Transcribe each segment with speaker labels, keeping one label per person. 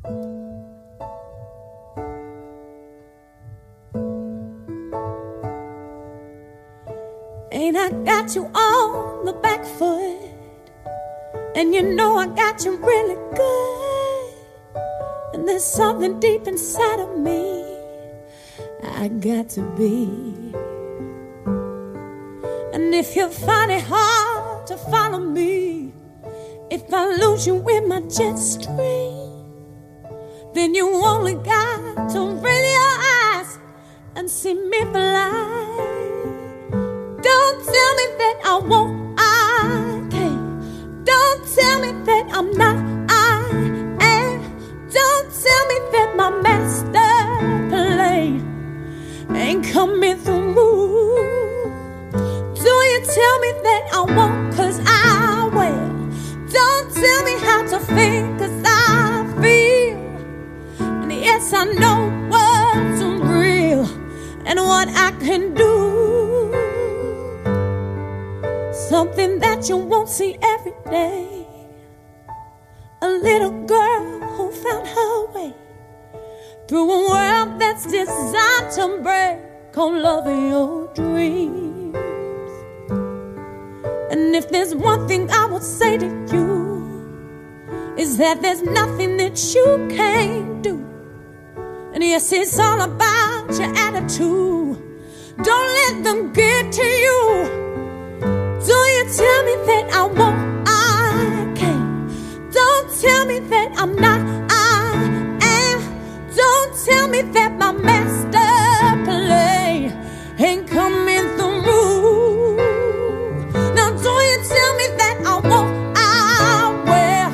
Speaker 1: Ain't I got you on the back foot? And you know I got you really good. And there's something deep inside of me I got to be. And if you find it hard to follow me, if I lose you in my jet stream, then you only got to raise your eyes and see me fly. Don't tell me that I won't, I can't. Don't tell me that I'm not, I am. Don't tell me that my master plan ain't coming through. Do you tell me that I won't, 'cause I will. Don't tell me how to feel, 'cause I feel. And yes, I know what's real and what I can do. Something that you won't see every day. A little girl who found her way through a world that's designed to break on love of your dreams. And if there's one thing I would say to you, is that there's nothing that you can't do. And yes, it's all about your attitude. Don't let them get to you. Do you tell me that I won't, I can't. Don't tell me that I'm not, I am. Don't tell me that my master plan ain't coming through. Now do you tell me that I won't, I will.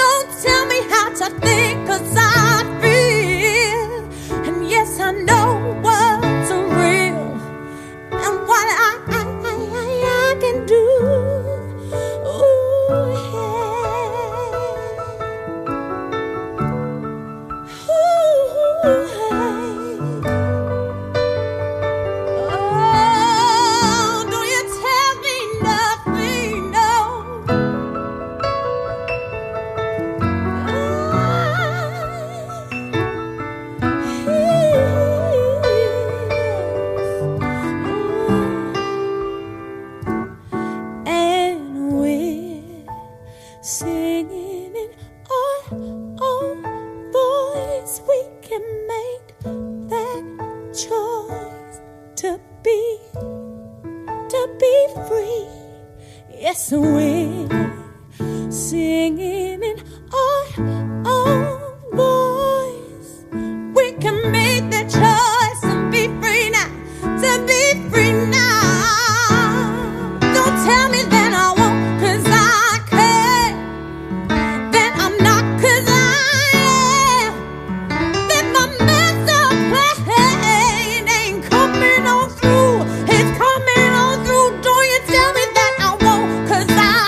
Speaker 1: Don't tell me how to think, 'cause I feel. And yes, I know what's real and what I can do. Ooh, yeah. Ooh, hey. Oh, don't you tell me nothing, no. Singing in our own voice, we can make that choice to be free. Yes, we're singing in our own voice. We can make that choice to be free now, to be free now. Don't tell me that I won't, 'cause I can't. That I'm not, 'cause I am. That my master plan ain't coming on through. It's coming on through. Don't you tell me that I won't, 'cause I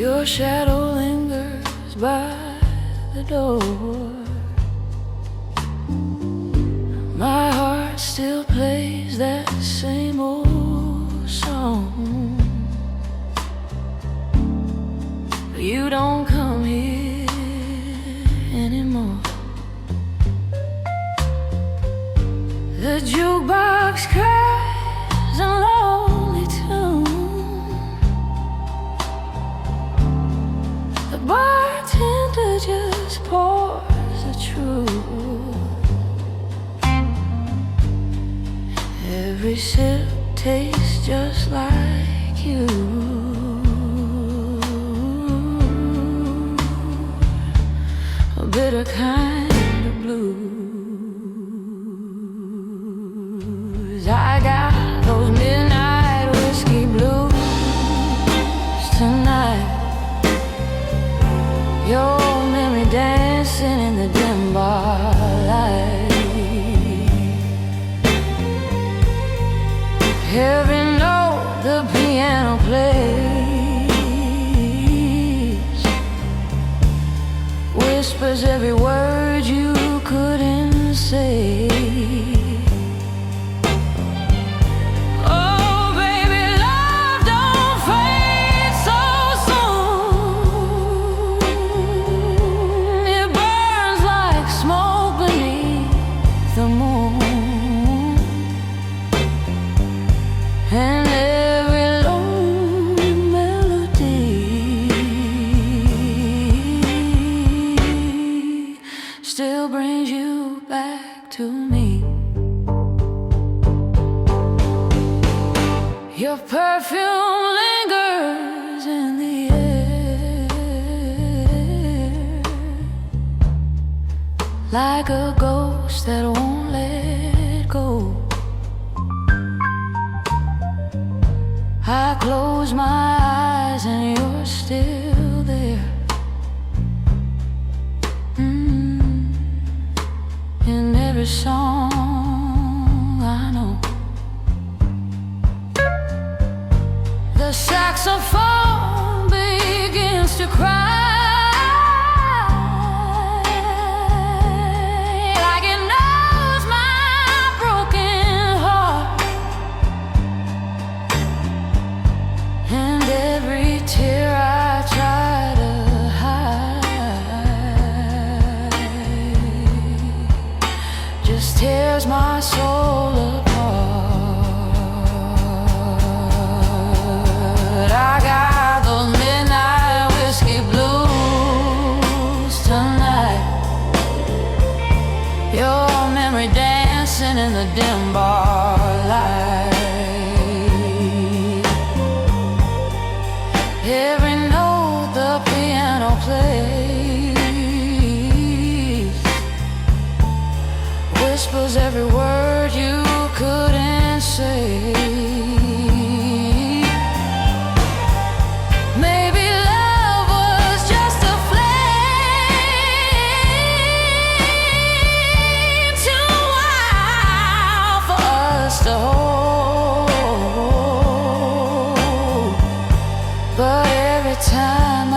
Speaker 1: Your shadow lingers by the door. My heart still plays that same old song. You don't come here anymore. The jukebox cries a lonely tune. The bartender just pours the truth. Every sip tastes just like you. A bitter kind of blues. I got those midnight whiskey blues tonight. Your memory dancing in the dim bar light. Every note the piano plays whispers every word you couldn't say. Oh baby, love don't fade so soon. It burns like smoke beneath the moon. And every lonely melody still brings you back to me. Your perfume lingers in the air like a ghost that won't let go. I close my eyes and you're still there. In every song I know. The saxophone begins to cry. Tears my soul apart. I got those midnight whiskey blues tonight. Your memory dancing in the dim bar light. Every note the piano plays whispers every word you couldn't say. Maybe love was just a flame too wild for us to hold. But every time I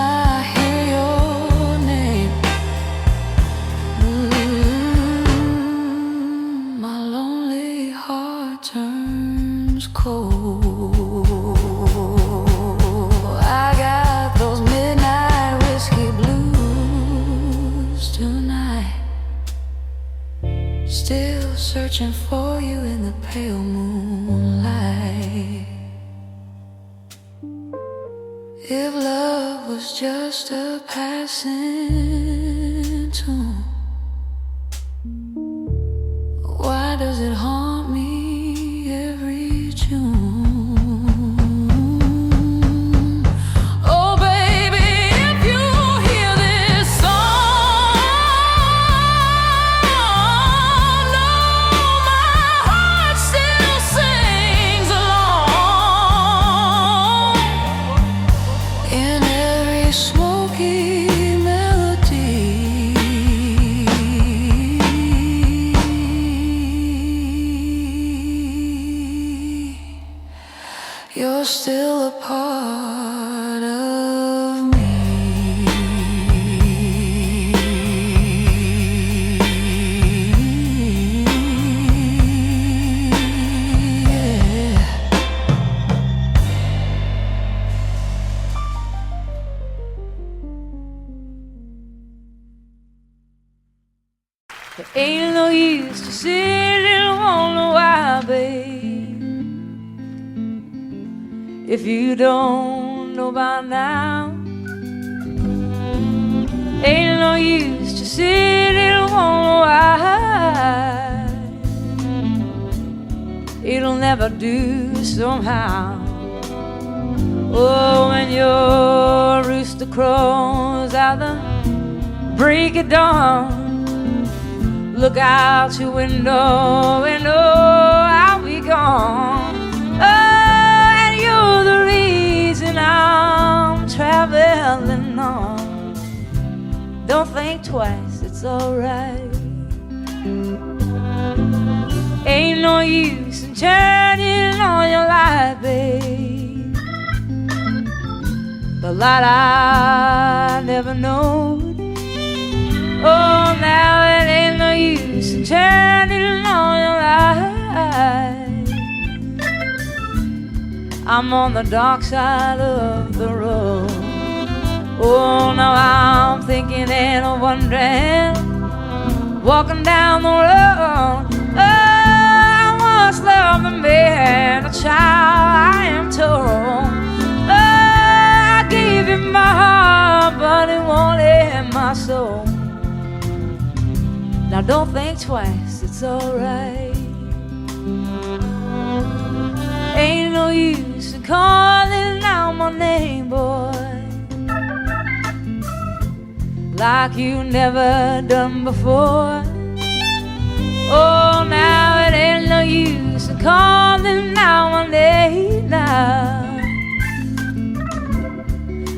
Speaker 1: hear your name, turns cold. I got those midnight whiskey blues tonight. Still searching for you in the pale moonlight. If love was just a passing tune, why does it haunt me every June? Oh baby, if you hear this song, know my heart still sings along. In every smoky melody, you're still a part of me. Ain't no use to sit and wonder why, babe, if you don't know by now. Ain't no use to sit and wonder why. It'll never do somehow. Oh, when your rooster crows out the break of dawn, look out your window and oh, I'll be gone. Oh, and you're the reason I'm traveling on. Don't think twice, it's alright. Ain't no use in turning on your light, babe, the light I never knowed. Oh, now it ain't no use in turning on your light. I'm on the dark side of the road. Oh, now I'm thinking and wondering, walking down the road. Oh, I once loved a man, a child, I am told. Oh, I gave him my heart, but it wanted my soul. Now don't think twice, it's alright. Ain't no use in calling out my name, boy, like you never done before. Oh, now it ain't no use in calling out my name now.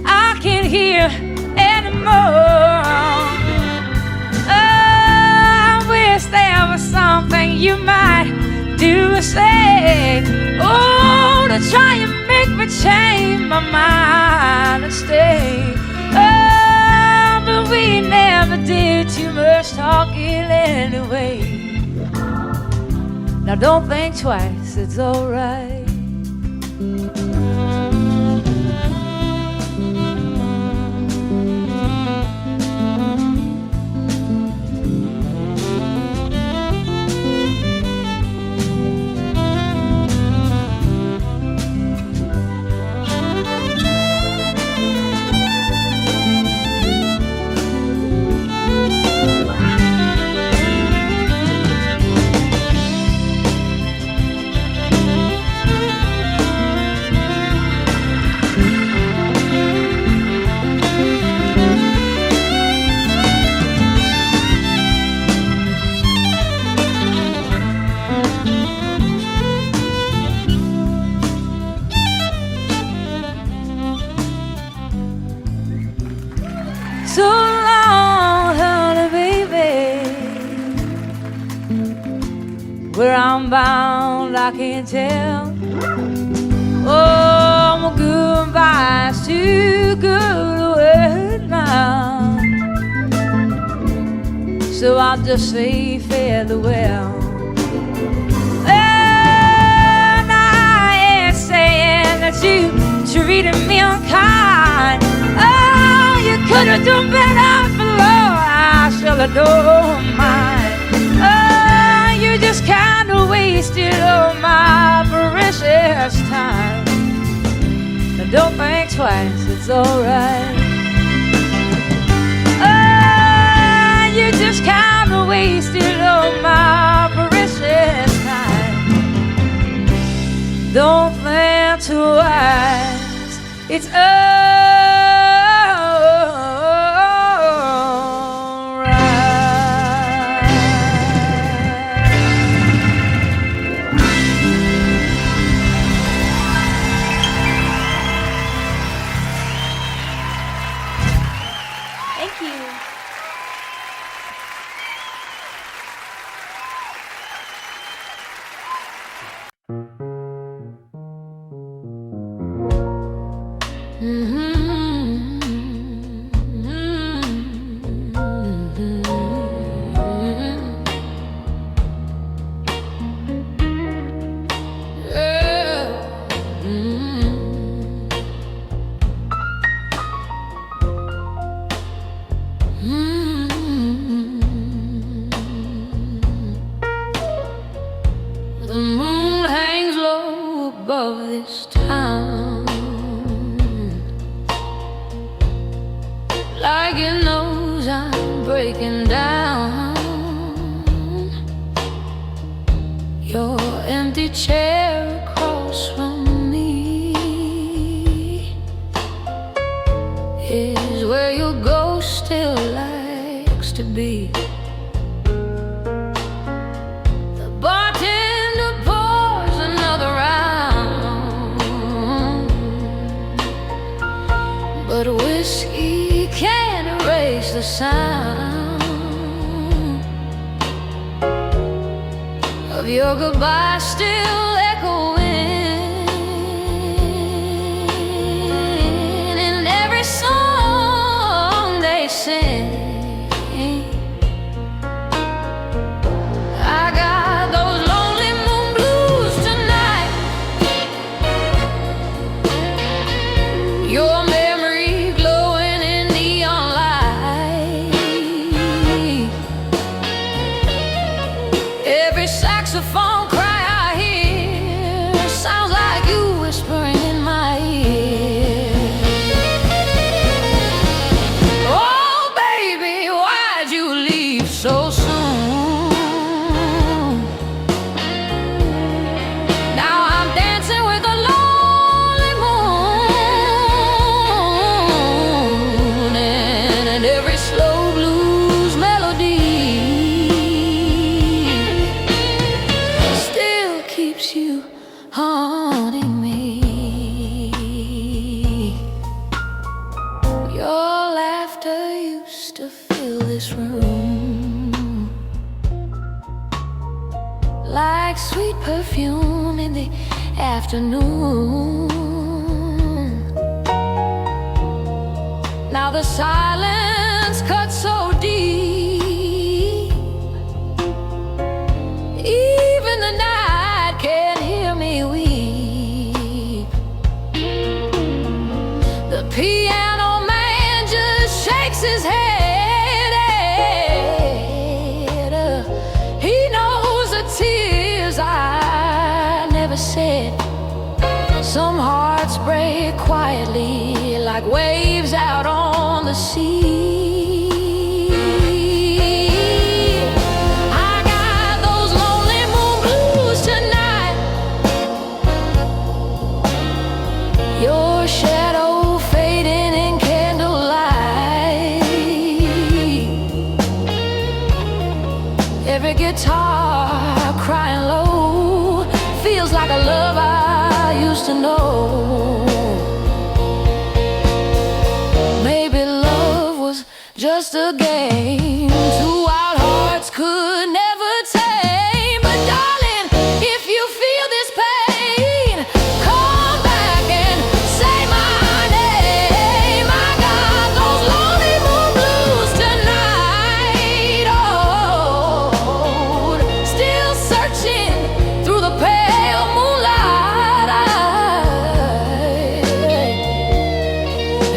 Speaker 1: I can't hear anymore. Oh, I wish there was something you might do or say, oh, to try and make me change my mind and stay. Oh, but we never did too much talking anyway. Now don't think twice, it's alright. So long, honey, baby, where I'm bound I can't tell. Oh, my goodbye's too good a word now, so I'll just say farewell. And I ain't saying that you treated me unkind. Oh, you could have done better for Lord, I should have known mine. Oh, you just kind of wasted all my precious time. But don't think twice, it's alright. Oh, you just kind of wasted all my precious time. Don't think twice, it's alright.
Speaker 2: Thank you.
Speaker 1: like it knows I'm breaking down. Your empty chair across from me is where your ghost still likes to be. The bartender pours another round, but whiskey can't erase the sound of your goodbye still echoing in every song they sing. I got those lonely moon blues tonight. Your memory glowing in neon light. Every saxophone cry I hear sounds like you whispering in my ear. Oh baby, why'd you leave so soon? Now I'm dancing with a lonely moon, and every slow blues melody still keeps you haunting me. Your laughter used to fill this room like sweet perfume in the afternoon. Now the silence cuts so deep, even the night can't hear me weep. The piano man just shakes his head. He knows the tears I never said. Some hearts break quietly like waves out on the sea. I got those lonely moon blues tonight. Your shadow fading in candlelight. Every guitar crying low feels like a love I used to know. Maybe love was just a game two wild hearts could never tame. But darling, if you feel this pain, come back and say my name. I got those lonely moon blues tonight. Oh, still searching through the pale moonlight.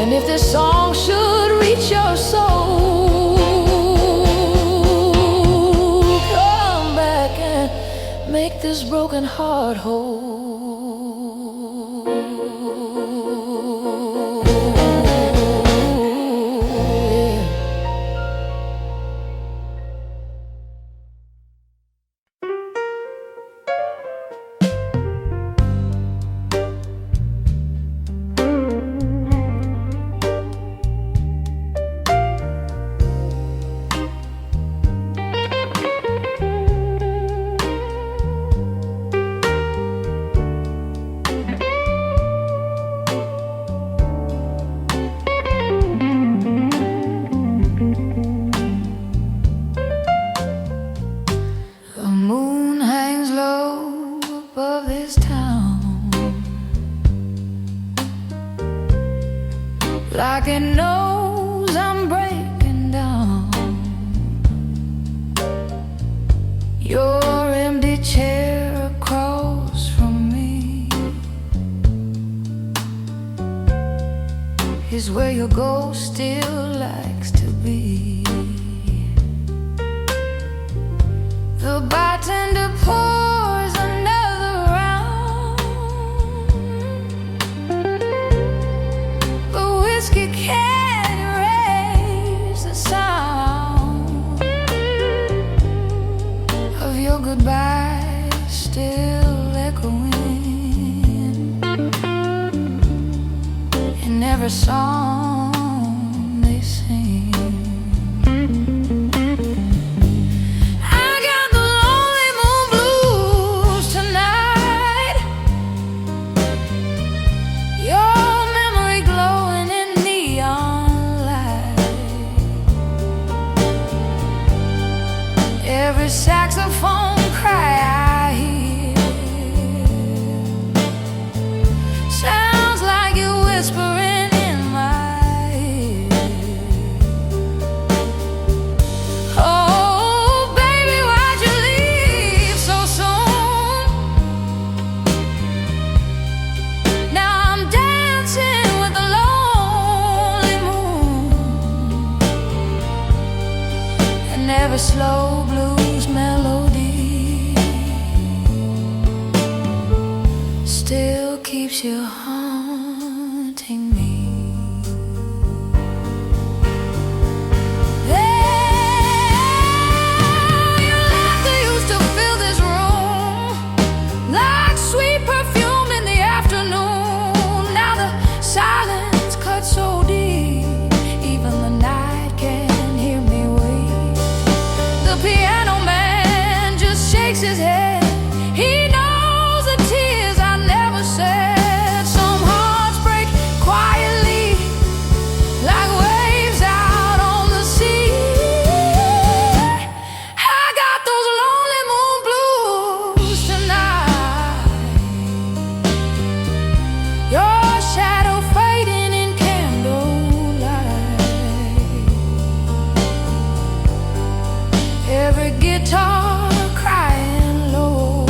Speaker 1: And if this song should reach your soul, come back and make this broken heart whole. The moon hangs low above this town, like it knows I'm breaking down. Your empty chair across from me is where your ghost still likes to be. The bartender pours another round, but whiskey can't erase every slow blues melody still keeps you haunting me. Your laughter used to fill this room like sweet perfume in the afternoon. Now the silence cuts so deep, even the night can't hear me weep. The piano man just shakes his head. He knows the tears I never said. Some hearts break quietly like waves out on the sea. I got those lonely moon blues tonight. Your shadow fading in candlelight. Every guitar crying low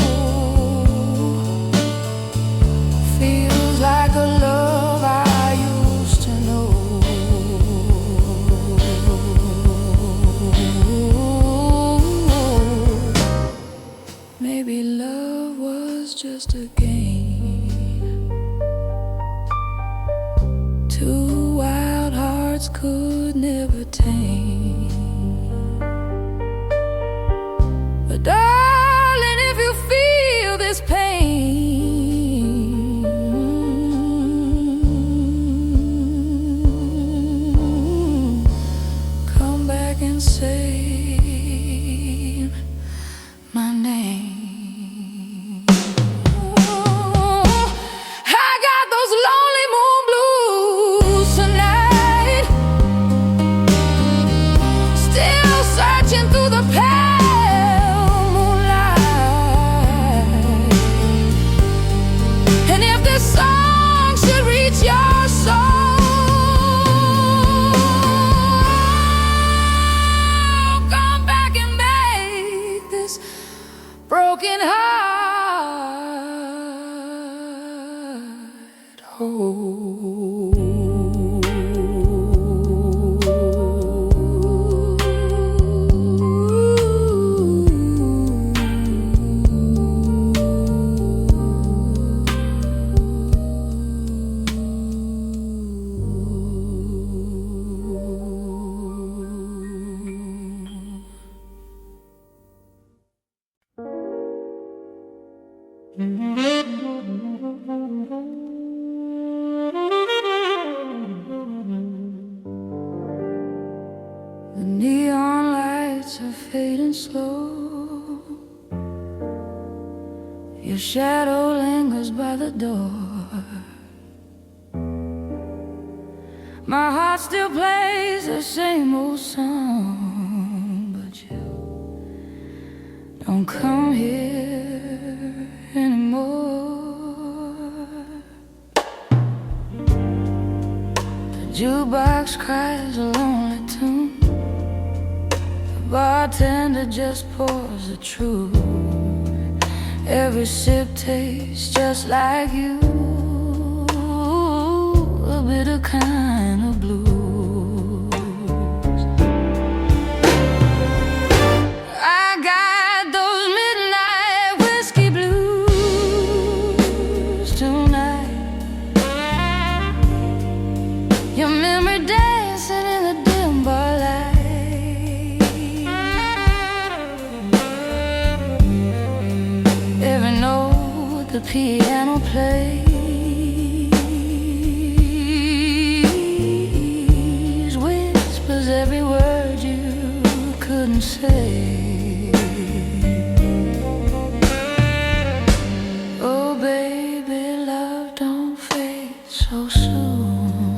Speaker 1: feels like a love I used to know. Maybe love was just a game two wild hearts could never tame. But darling, if you feel this pain, come back and say my name. I got those lonely moon blues tonight, still searching through the pale moonlight. And if this song should reach your soul, come back and make this broken heart whole. The neon lights are fading slow. Your shadow lingers by the door. My heart still plays the same old song, but you don't come here anymore. The jukebox cries a lonely tune. The bartender just pours the truth. Every sip tastes just like you, a bitter kind of blues. I got those midnight whiskey blues tonight. Your memory dancing in the dim bar light. Every note the piano plays whispers every word you couldn't say. Oh baby, love don't fade so soon.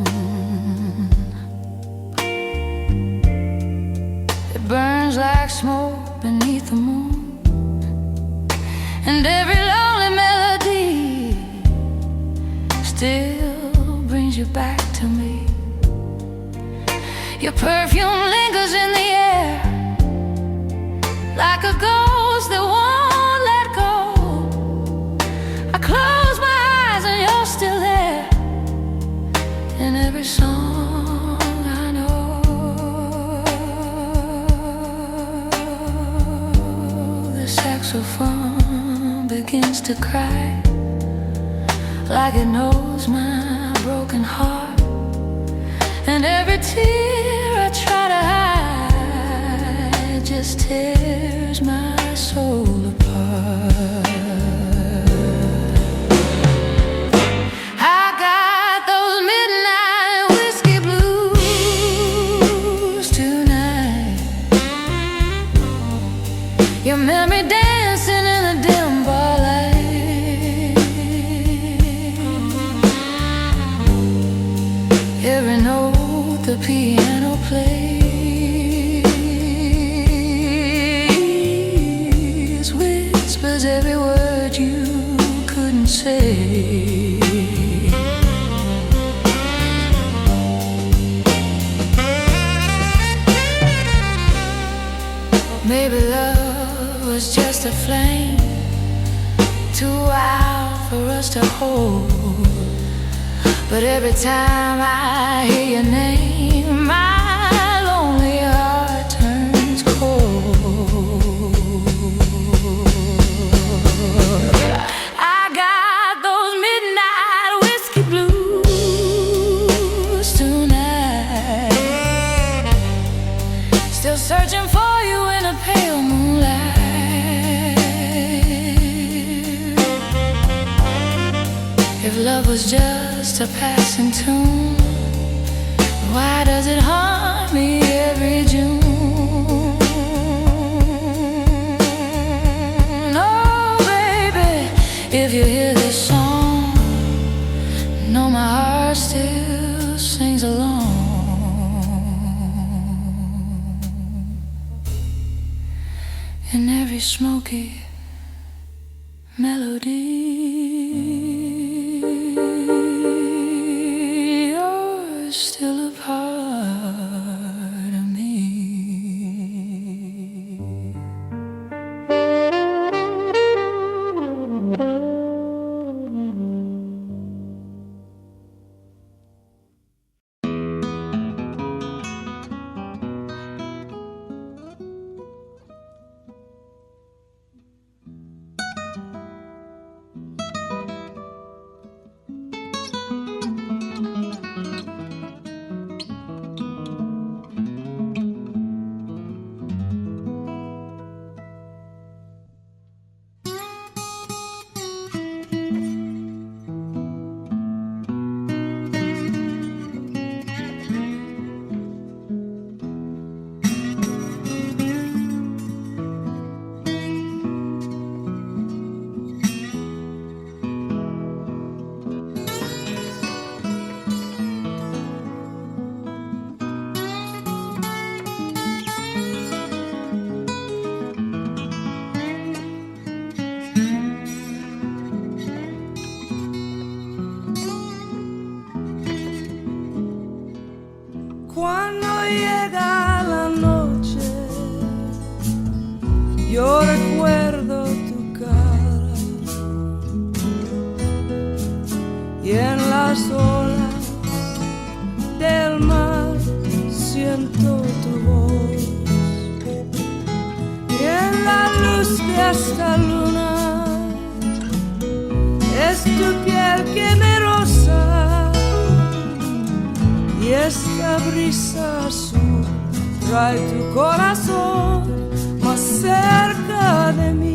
Speaker 1: It burns like smoke beneath the moon. And every lonely melody still brings you back to me. Your perfume lingers in the air like a ghost that won't let go. I close my eyes and you're still there in every song I know. saxophone begins to cry, like it knows my broken heart, and every tear I try to hide just tears my soul apart. I got those midnight whiskey blues tonight. Your memory dancing in the dim bar light. Every note the piano plays whispers every word you couldn't say. Maybe love was just a flame, too wild for us to hold. But every time I hear your name, my lonely heart turns cold. I got those midnight whiskey blues tonight, still searching for you in a pale moonlight. If love was just a passing tune, why does it haunt me every June? Oh baby, if you hear this song, know my heart still sings along. In every smoky melody, you're still a part of me.
Speaker 3: Cuando llega la noche, yo recuerdo tu cara, y en las olas del mar siento tu voz, y en la luz de esta luna es tu piel que me roza. Y esta brisa azul trae tu corazón más cerca de mí.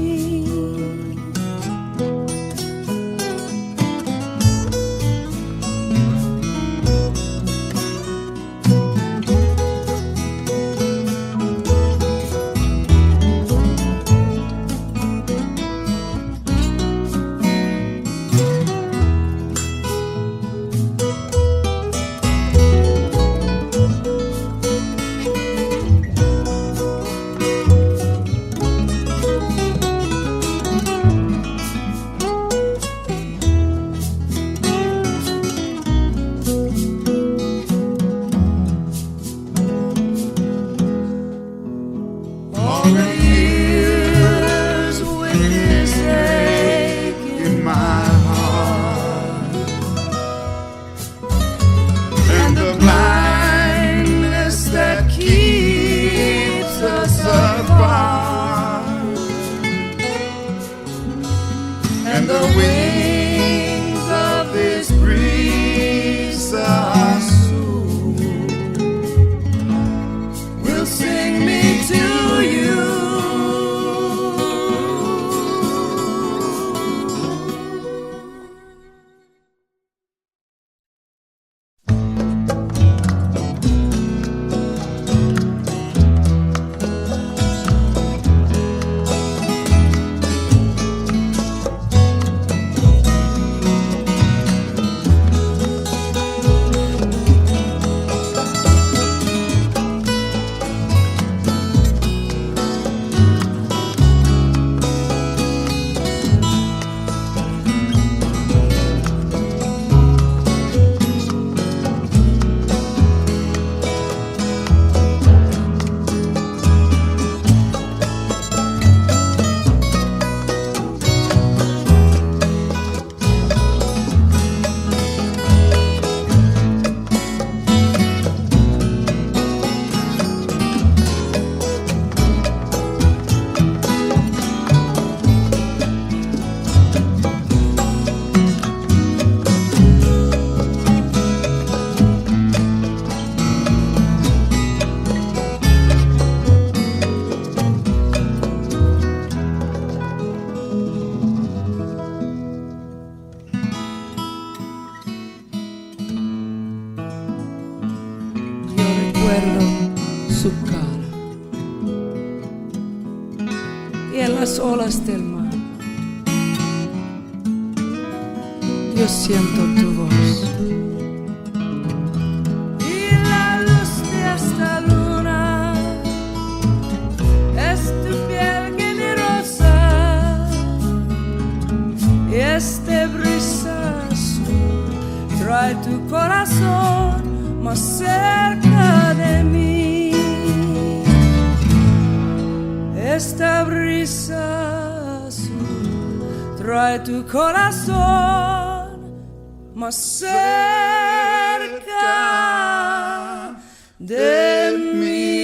Speaker 3: su cara y en las olas del mar yo siento tu voz. Y la luz de esta luna es tu piel generosa y este brisa azul trae tu corazón más cerca de mí. Esta brisa azul trae tu corazón más cerca de mí.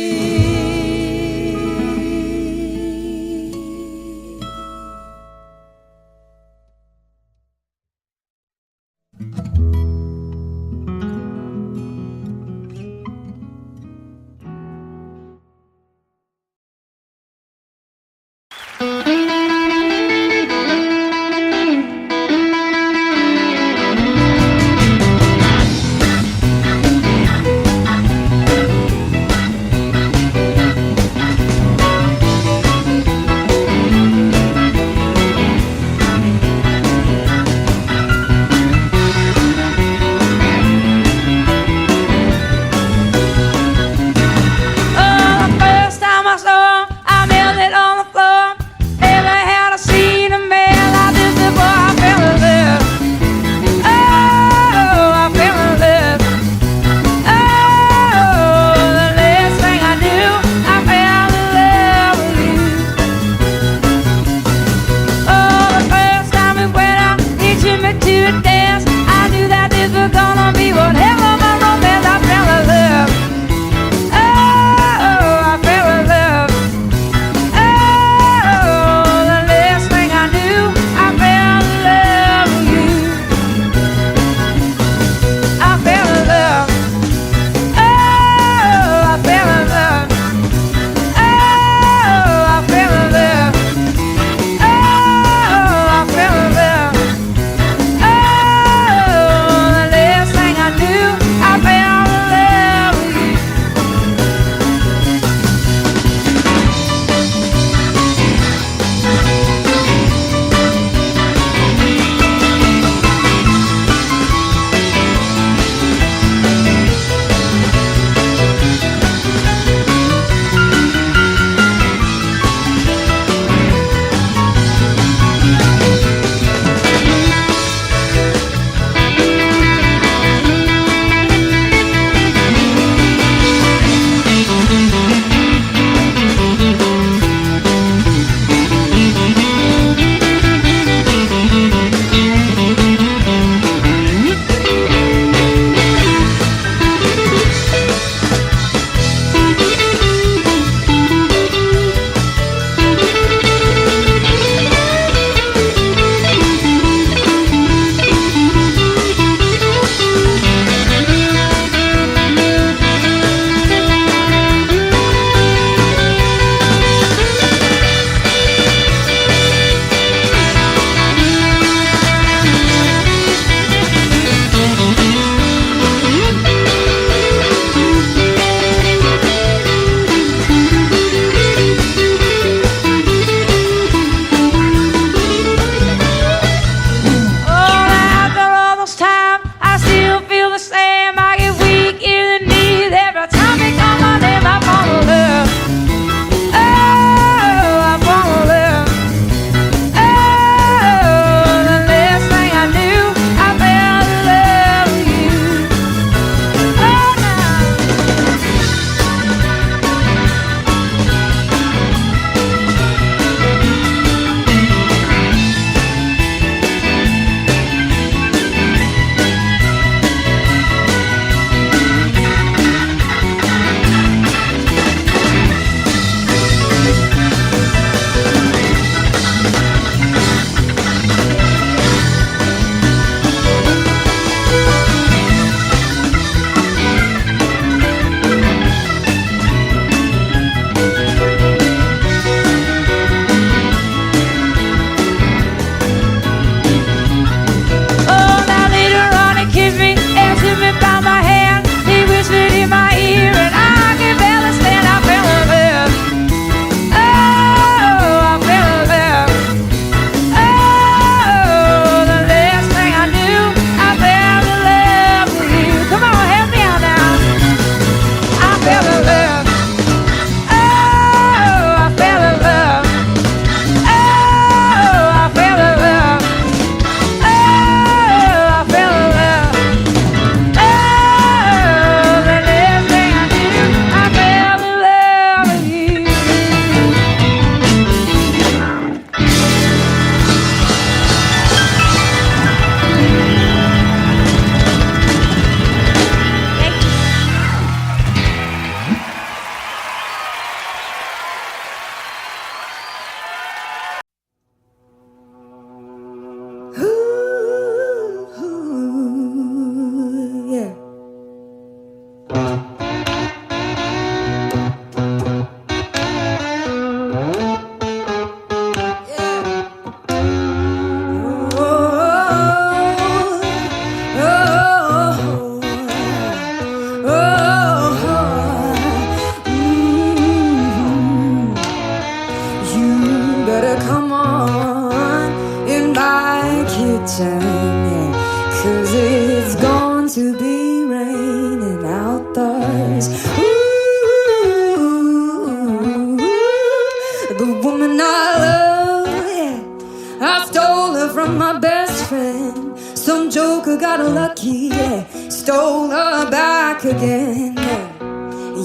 Speaker 3: from my best friend. Some joker got lucky, yeah, stole her back again.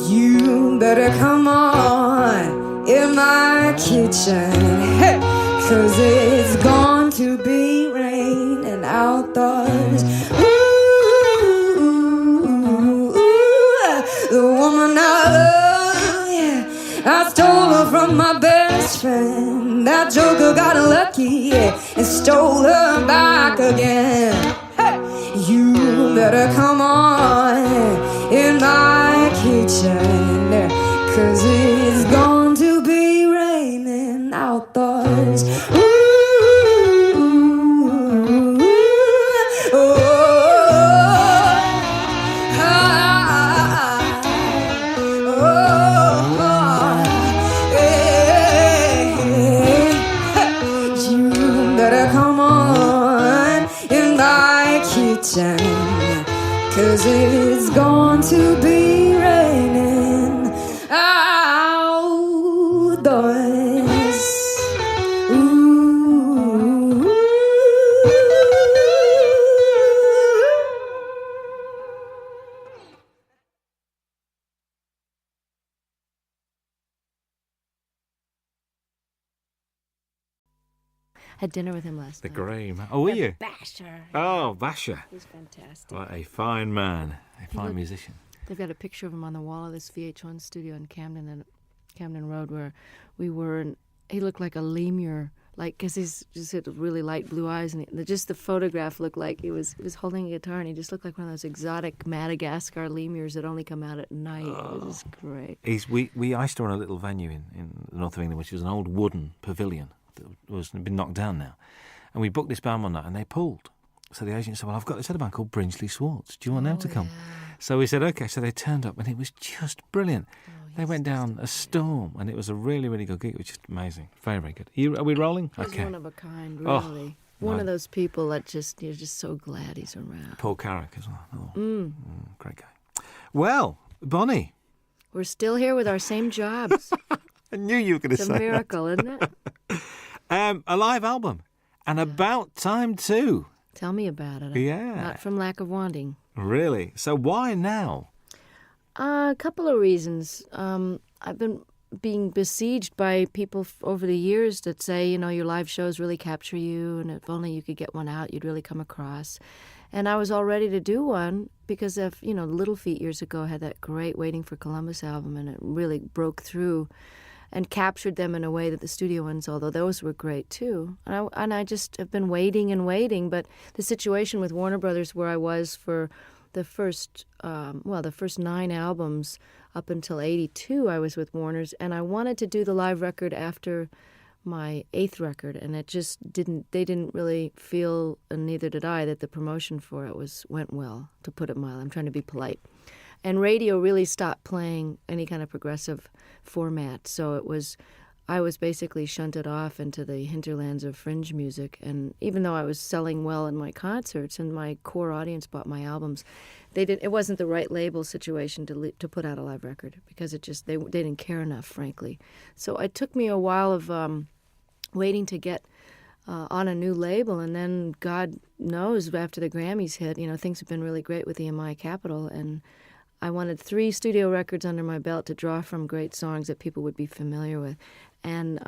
Speaker 3: You better come on in my kitchen, hey, 'cause it's going to be raining outdoors. Ooh, the woman I love, yeah, I stole her from my best friend. That joker got lucky, yeah, and stole her back again. Hey, you better come on in my kitchen, 'cause it's going to be raining outdoors. Ooh, oh, you better come on in my kitchen, 'cause it's going to be raining outdoors. Ooh.
Speaker 2: Had dinner with him last
Speaker 4: The
Speaker 2: night.
Speaker 4: grey man. Oh, were you?
Speaker 2: Basher.
Speaker 4: Oh, Basher.
Speaker 2: He's fantastic.
Speaker 4: What a fine man. A fine musician.
Speaker 2: They've got a picture of him on the wall of this VH1 studio in Camden Road where we were, and he looked like a lemur, like, because he's just had really light blue eyes, and just the photograph looked like he was holding a guitar, and he just looked like one of those exotic Madagascar lemurs that only come out at night. It was just great.
Speaker 4: We I used to run a little venue in the north of England, which was an old wooden pavilion that was been knocked down now, and we booked this band one night, and they pulled. So the agent said, "Well, I've got this other band called Brinsley Swartz. Do you want them to come?"
Speaker 2: Yeah.
Speaker 4: So we said, "Okay." So they turned up, and it was just brilliant. They went down a storm, and it was a really, really good gig. It was just amazing. Very, very good. Are we rolling?
Speaker 2: He's
Speaker 4: Okay.
Speaker 2: one of a kind,
Speaker 4: Oh,
Speaker 2: really. One
Speaker 4: man.
Speaker 2: of those people that you're just so glad he's around.
Speaker 4: Paul Carrick as well. Oh, great guy. Well, Bonnie,
Speaker 2: We're still here with our same jobs.
Speaker 4: I knew you were going to
Speaker 2: It's
Speaker 4: say
Speaker 2: a miracle, isn't it?
Speaker 4: that. A live album, and about time too.
Speaker 2: Tell me about it.
Speaker 4: Yeah.
Speaker 2: Not from lack of wanting.
Speaker 4: Really? So why now?
Speaker 2: A couple of reasons. I've been being besieged by people over the years that say, your live shows really capture you, and if only you could get one out, you'd really come across. And I was all ready to do one because of, Little Feat years ago had that great Waiting for Columbus album, and it really broke through and captured them in a way that the studio ones, although those were great too. And I just have been waiting and waiting. But the situation with Warner Brothers, where I was for the first 9 albums up until 82, I was with Warner's, and I wanted to do the live record after my 8th record, and it just they didn't really feel, and neither did I, that the promotion for it went well, to put it mild. I'm trying to be polite. And radio really stopped playing any kind of progressive format, so I was basically shunted off into the hinterlands of fringe music. And even though I was selling well in my concerts and my core audience bought my albums, it wasn't the right label situation to put out a live record, because they didn't care enough, frankly. So it took me a while of waiting to get on a new label, and then God knows, after the Grammys hit, things have been really great with EMI Capitol, and I wanted 3 studio records under my belt to draw from great songs that people would be familiar with. And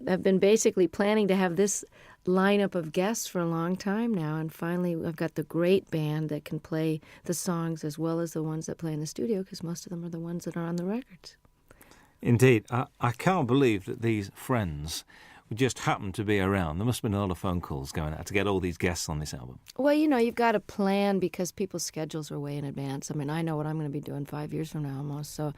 Speaker 2: I've been basically planning to have this lineup of guests for a long time now, and finally I've got the great band that can play the songs as well as the ones that play in the studio, because most of them are the ones that are on the records.
Speaker 4: Indeed. I can't believe that these friends just happened to be around. There must have been a lot of phone calls going out to get all these guests on this album.
Speaker 2: Well, you've got to plan, because people's schedules are way in advance. I mean, I know what I'm going to be doing 5 years from now almost. So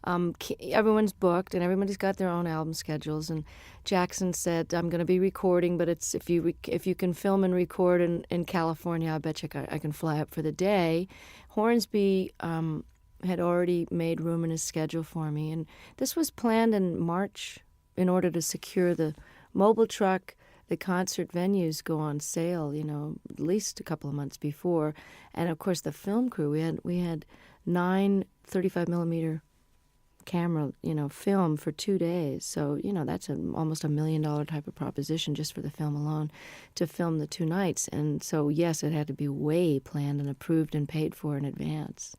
Speaker 2: everyone's booked, and everybody's got their own album schedules. And Jackson said, I'm going to be recording, but it's if you can film and record in California, I bet you I can fly up for the day. Hornsby had already made room in his schedule for me. And this was planned in March in order to secure the mobile truck. The concert venues go on sale, at least a couple of months before. And, of course, the film crew. We had 9 35-millimeter camera, film for 2 days. So, that's almost $1 million type of proposition just for the film alone to film the 2 nights. And so, yes, it had to be way planned and approved and paid for in advance.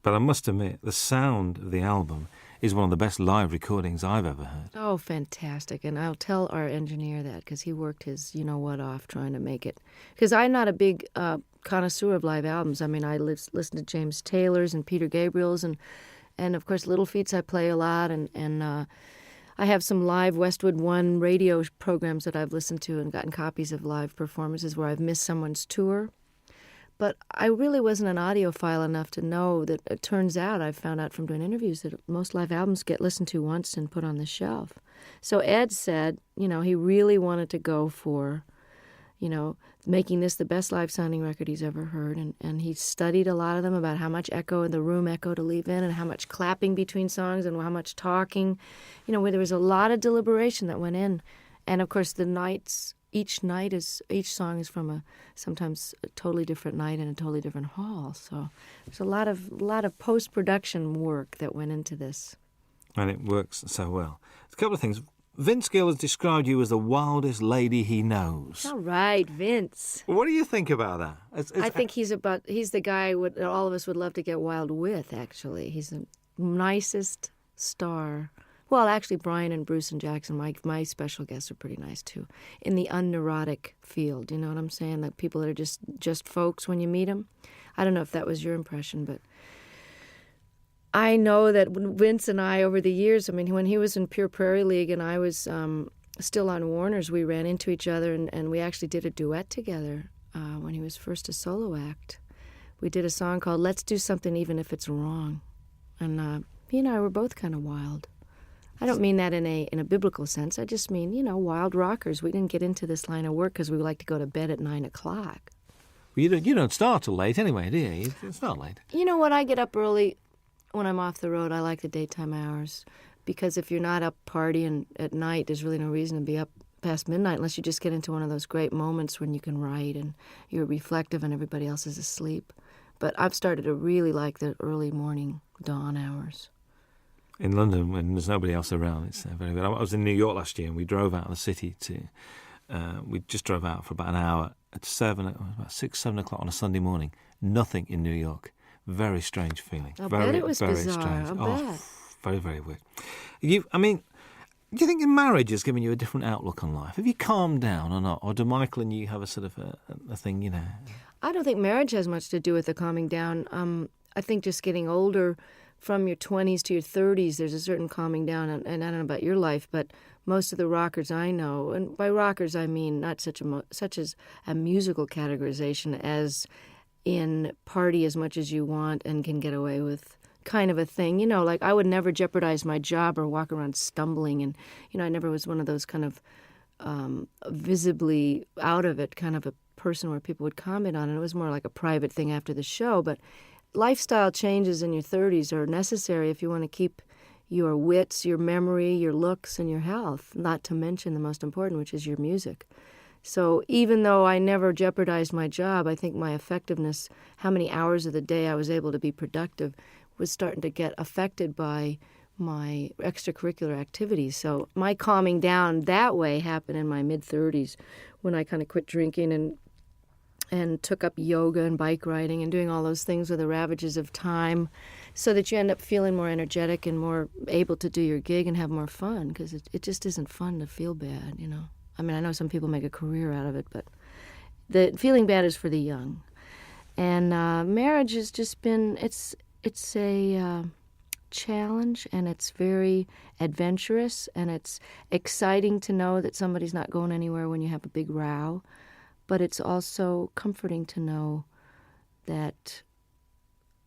Speaker 4: But I must admit, the sound of the album is one of the best live recordings I've ever heard.
Speaker 2: Oh, fantastic. And I'll tell our engineer that because he worked his you-know-what off trying to make it. Because I'm not a big connoisseur of live albums. I mean, I listen to James Taylor's and Peter Gabriel's and of course, Little Feats I play a lot. And I have some live Westwood One radio programs that I've listened to and gotten copies of live performances where I've missed someone's tour. But I really wasn't an audiophile enough to know that it turns out, I've found out from doing interviews, that most live albums get listened to once and put on the shelf. So Ed said, he really wanted to go for, making this the best live-sounding record he's ever heard. And he studied a lot of them about how much echo in the room echo to leave in and how much clapping between songs and how much talking. Where there was a lot of deliberation that went in. And, of course, each song is from sometimes a totally different night in a totally different hall. So there's a lot of post-production work that went into this.
Speaker 4: And it works so well. A couple of things. Vince Gill has described you as the wildest lady he knows.
Speaker 2: All right, Vince.
Speaker 4: What do you think about that?
Speaker 2: I think he's the guy all of us would love to get wild with, actually. He's the nicest star. Well, actually, Brian and Bruce and Jackson, my special guests, are pretty nice, too, in the unneurotic field. You know what I'm saying? That people that are just folks when you meet them. I don't know if that was your impression, but I know that Vince and I, over the years, when he was in Pure Prairie League and I was still on Warner's, we ran into each other and we actually did a duet together when he was first a solo act. We did a song called Let's Do Something Even If It's Wrong. And he and I were both kind of wild. I don't mean that in a biblical sense. I just mean, wild rockers. We didn't get into this line of work because we like to go to bed at 9 o'clock.
Speaker 4: Well, you don't start till late anyway, do you? It's not late.
Speaker 2: You know what? I get up early when I'm off the road. I like the daytime hours because if you're not up partying at night, there's really no reason to be up past midnight unless you just get into one of those great moments when you can write and you're reflective and everybody else is asleep. But I've started to really like the early morning dawn hours.
Speaker 4: In London, when there's nobody else around, it's very good. I was in New York last year, and we drove out of the city we just drove out for about an hour at about 6, 7 o'clock on a Sunday morning. Nothing in New York. Very strange feeling.
Speaker 2: I
Speaker 4: very,
Speaker 2: bet it was
Speaker 4: very
Speaker 2: bizarre.
Speaker 4: strange.
Speaker 2: I bet.
Speaker 4: Very, very weird. Do you think marriage has given you a different outlook on life? Have you calmed down or not? Or do Michael and you have a sort of a thing,
Speaker 2: I don't think marriage has much to do with the calming down. I think just getting older, from your 20s to your 30s, there's a certain calming down. And I don't know about your life, but most of the rockers I know, and by rockers I mean not such as a musical categorization as in party as much as you want and can get away with kind of a thing. Like I would never jeopardize my job or walk around stumbling. And, I never was one of those kind of visibly out of it kind of a person where people would comment on it. It was more like a private thing after the show. But lifestyle changes in your 30s are necessary if you want to keep your wits, your memory, your looks, and your health, not to mention the most important, which is your music. So even though I never jeopardized my job, I think my effectiveness, how many hours of the day I was able to be productive, was starting to get affected by my extracurricular activities. So my calming down that way happened in my mid-30s when I kind of quit drinking and took up yoga and bike riding and doing all those things with the ravages of time so that you end up feeling more energetic and more able to do your gig and have more fun because it just isn't fun to feel bad, I know some people make a career out of it, but the feeling bad is for the young. And marriage has just been, it's a challenge and it's very adventurous and it's exciting to know that somebody's not going anywhere when you have a big row. But it's also comforting to know that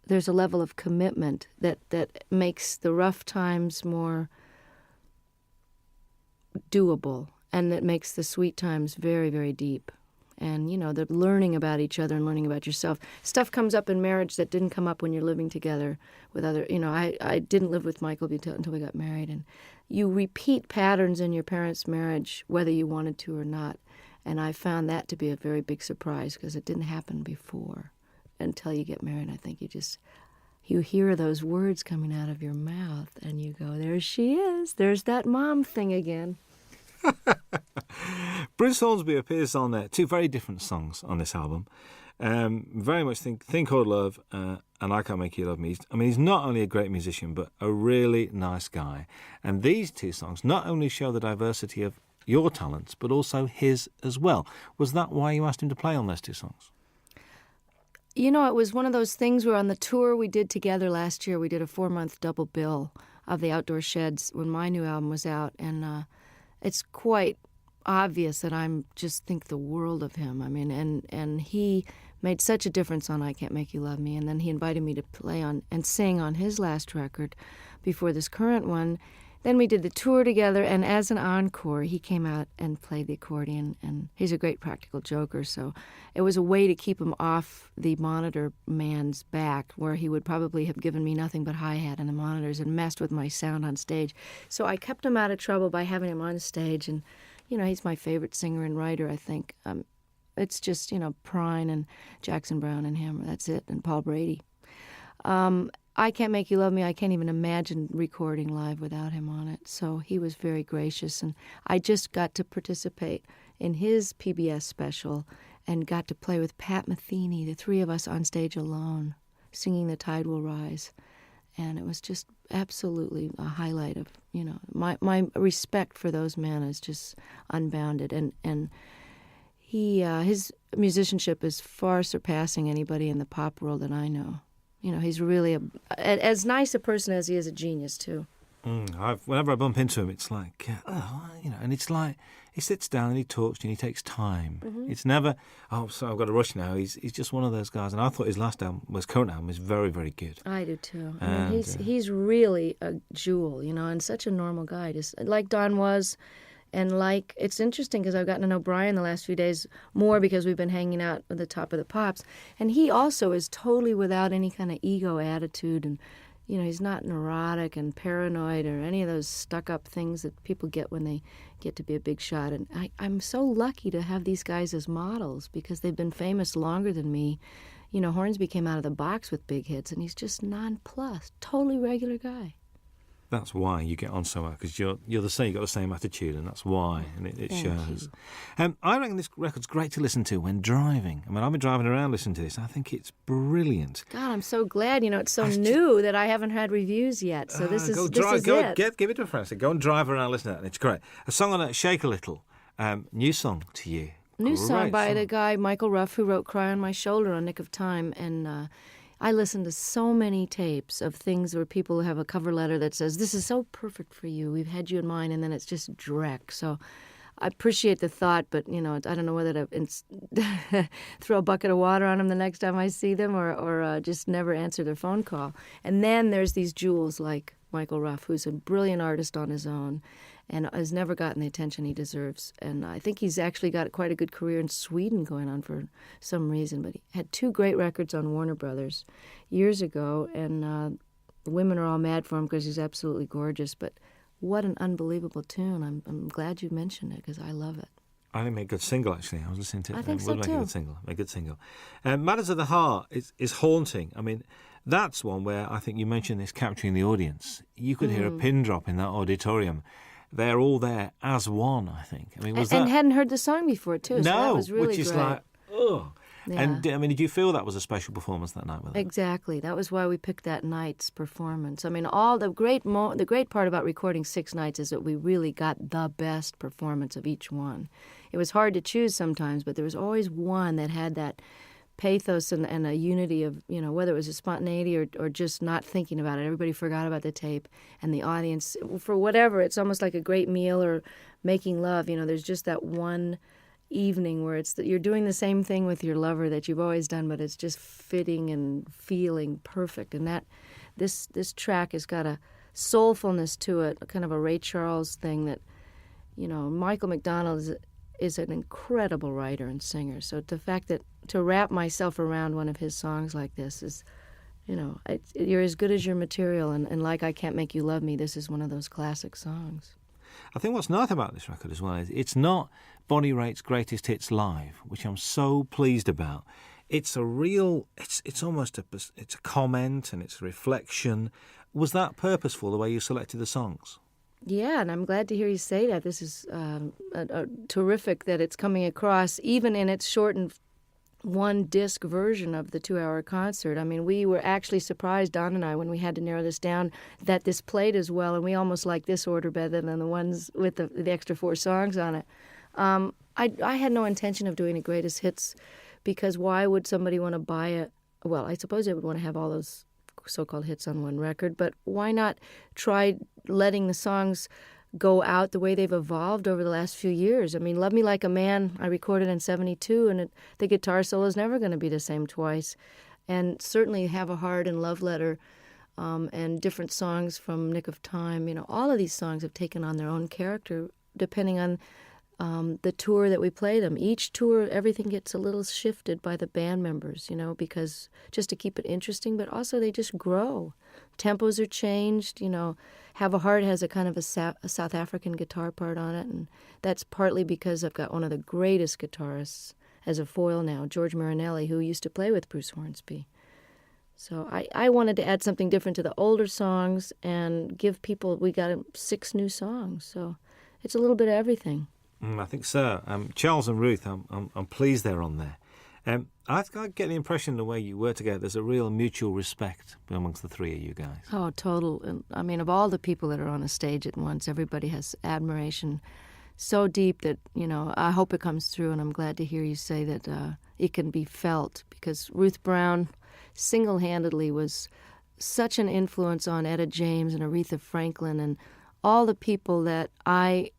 Speaker 2: there's a level of commitment that makes the rough times more doable and that makes the sweet times very, very deep. And, the learning about each other and learning about yourself. Stuff comes up in marriage that didn't come up when you're living together with other, I didn't live with Michael until we got married. And you repeat patterns in your parents' marriage, whether you wanted to or not. And I found that to be a very big surprise because it didn't happen before. Until you get married, I think you hear those words coming out of your mouth and you go, there she is. There's that mom thing again.
Speaker 4: Bruce Hornsby appears on two very different songs on this album. Very much Think or Love and I Can't Make You Love Me. He's not only a great musician, but a really nice guy. And these two songs not only show the diversity of your talents, but also his as well. Was that why you asked him to play on those two songs?
Speaker 2: You know, it was one of those things where on the tour we did together last year, we did a 4-month double bill of the Outdoor Sheds when my new album was out. And it's quite obvious that I'm just think the world of him. I mean, and he made such a difference on I Can't Make You Love Me. And then he invited me to play on and sing on his last record before this current one. Then we did the tour together, and as an encore, he came out and played the accordion, and he's a great practical joker, so it was a way to keep him off the monitor man's back, where he would probably have given me nothing but hi-hat in the monitors and messed with my sound on stage. So I kept him out of trouble by having him on stage, and, you know, he's my favorite singer and writer, I think. It's just, you know, Prine and Jackson Browne and him, that's it, and Paul Brady. I Can't Make You Love Me, I can't even imagine recording live without him on it. So he was very gracious, and I just got to participate in his PBS special and got to play with Pat Metheny, the three of us on stage alone, singing The Tide Will Rise. And it was just absolutely a highlight of, you know, my respect for those men is just unbounded. And his musicianship is far surpassing anybody in the pop world that I know. You know, he's really as nice a person as he is a genius, too.
Speaker 4: Whenever I bump into him, it's like, you know, and it's like he sits down and he talks to you and he takes time. Mm-hmm. It's never, so I've got to rush now. He's just one of those guys. And I thought his current album is very, very good.
Speaker 2: I do, too. I mean, he's really a jewel, you know, and such a normal guy, just like Don was. And it's interesting because I've gotten to know Brian the last few days more because we've been hanging out at the Top of the Pops. And he also is totally without any kind of ego attitude. And, you know, he's not neurotic and paranoid or any of those stuck-up things that people get when they get to be a big shot. And I'm so lucky to have these guys as models because they've been famous longer than me. You know, Hornsby came out of the box with big hits, and he's just nonplussed, totally regular guy.
Speaker 4: That's why you get on so well, because you're the same. You've got the same attitude, and that's why, and it shows. I reckon this record's great to listen to when driving. I mean, I've been driving around listening to this. I think it's brilliant.
Speaker 2: God, I'm so glad. You know, it's so new that I haven't had reviews yet. So this is it.
Speaker 4: Give it to a friend. So go and drive around, listen to that, and it's great. A song on it, Shake a Little. New song to you.
Speaker 2: New song by the guy Michael Ruff, who wrote "Cry on My Shoulder" on Nick of Time, and. I listen to so many tapes of things where people have a cover letter that says, this is so perfect for you, we've had you in mind, and then it's just dreck. So I appreciate the thought, but, you know, I don't know whether to throw a bucket of water on them the next time I see them or just never answer their phone call. And then there's these jewels like Michael Ruff, who's a brilliant artist on his own and has never gotten the attention he deserves. And I think he's actually got quite a good career in Sweden going on for some reason. But he had 2 great records on Warner Brothers years ago, and the women are all mad for him because he's absolutely gorgeous. But what an unbelievable tune. I'm glad you mentioned it because I love it.
Speaker 4: I think it made a good single, actually. I was listening to it.
Speaker 2: I think so, too.
Speaker 4: Make a good single. Matters of the Heart is haunting. I mean, that's one where I think you mentioned this capturing the audience. You could hear a pin drop in that auditorium. They're all there as one, I think. I mean,
Speaker 2: and hadn't heard the song before, too. So that was really
Speaker 4: which is
Speaker 2: great.
Speaker 4: like, oh.
Speaker 2: Yeah.
Speaker 4: And, I mean, did you feel that was a special performance that night with them?
Speaker 2: Exactly. That was why we picked that night's performance. I mean, all the great part about recording 6 nights is that we really got the best performance of each one. It was hard to choose sometimes, but there was always one that had that pathos and a unity of, you know, whether it was a spontaneity or just not thinking about it. Everybody forgot about the tape, and the audience, for whatever, it's almost like a great meal or making love. You know, there's just that one evening where it's that you're doing the same thing with your lover that you've always done, but it's just fitting and feeling perfect. And that this track has got a soulfulness to it, kind of a Ray Charles thing that, you know, Michael McDonald is an incredible writer and singer. So the fact that to wrap myself around one of his songs like this is, you know, you're as good as your material. And like I Can't Make You Love Me, this is one of those classic songs.
Speaker 4: I think what's nice about this record as well is it's not Bonnie Raitt's greatest hits live, which I'm so pleased about. it's a real, it's almost it's a comment and it's a reflection. Was that purposeful, the way you selected the songs?
Speaker 2: Yeah, and I'm glad to hear you say that. This is terrific that it's coming across, even in its shortened one-disc version of the 2-hour concert. I mean, we were actually surprised, Don and I, when we had to narrow this down, that this played as well, and we almost like this order better than the ones with the extra 4 songs on it. I had no intention of doing a greatest hits, because why would somebody want to buy it? Well, I suppose they would want to have all those so-called hits on one record, but why not try letting the songs go out the way they've evolved over the last few years? I mean, Love Me Like a Man, I recorded in 72, and the guitar solo is never going to be the same twice. And certainly Have a Heart and Love Letter and different songs from Nick of Time, all of these songs have taken on their own character depending on the tour that we play them. Each tour, everything gets a little shifted by the band members, because just to keep it interesting, but also they just grow. Tempos are changed, Have a Heart has a kind of a South African guitar part on it, and that's partly because I've got one of the greatest guitarists as a foil now, George Marinelli, who used to play with Bruce Hornsby. So I wanted to add something different to the older songs and give people, we got 6 new songs, so it's a little bit of everything.
Speaker 4: I think so. Charles and Ruth, I'm pleased they're on there. I get the impression the way you were together, there's a real mutual respect amongst the 3 of you guys.
Speaker 2: Oh, total. And I mean, of all the people that are on a stage at once, everybody has admiration so deep that, I hope it comes through, and I'm glad to hear you say that it can be felt, because Ruth Brown single-handedly was such an influence on Etta James and Aretha Franklin and all the people that I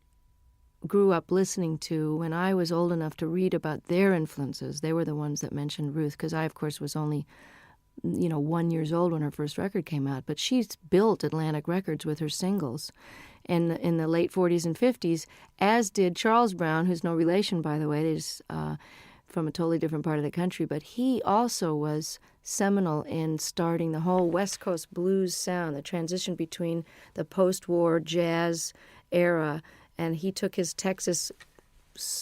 Speaker 2: grew up listening to when I was old enough to read about their influences. They were the ones that mentioned Ruth, because I, of course, was only, 1 year old when her first record came out. But she's built Atlantic Records with her singles in the late 40s and 50s, as did Charles Brown, who's no relation, by the way. They're just from a totally different part of the country. But he also was seminal in starting the whole West Coast blues sound, the transition between the post-war jazz era, and he took his Texas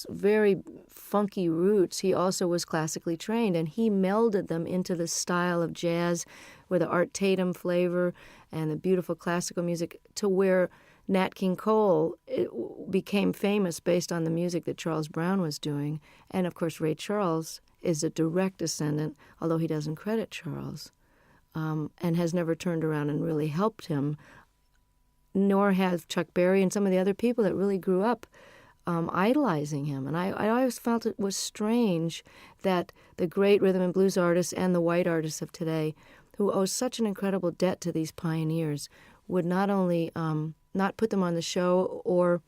Speaker 2: very funky roots. He also was classically trained, and he melded them into the style of jazz with the Art Tatum flavor and the beautiful classical music, to where Nat King Cole became famous based on the music that Charles Brown was doing. And, of course, Ray Charles is a direct descendant, although he doesn't credit Charles, and has never turned around and really helped him, nor have Chuck Berry and some of the other people that really grew up idolizing him. And I always felt it was strange that the great rhythm and blues artists and the white artists of today, who owe such an incredible debt to these pioneers, would not only not put them on the show, or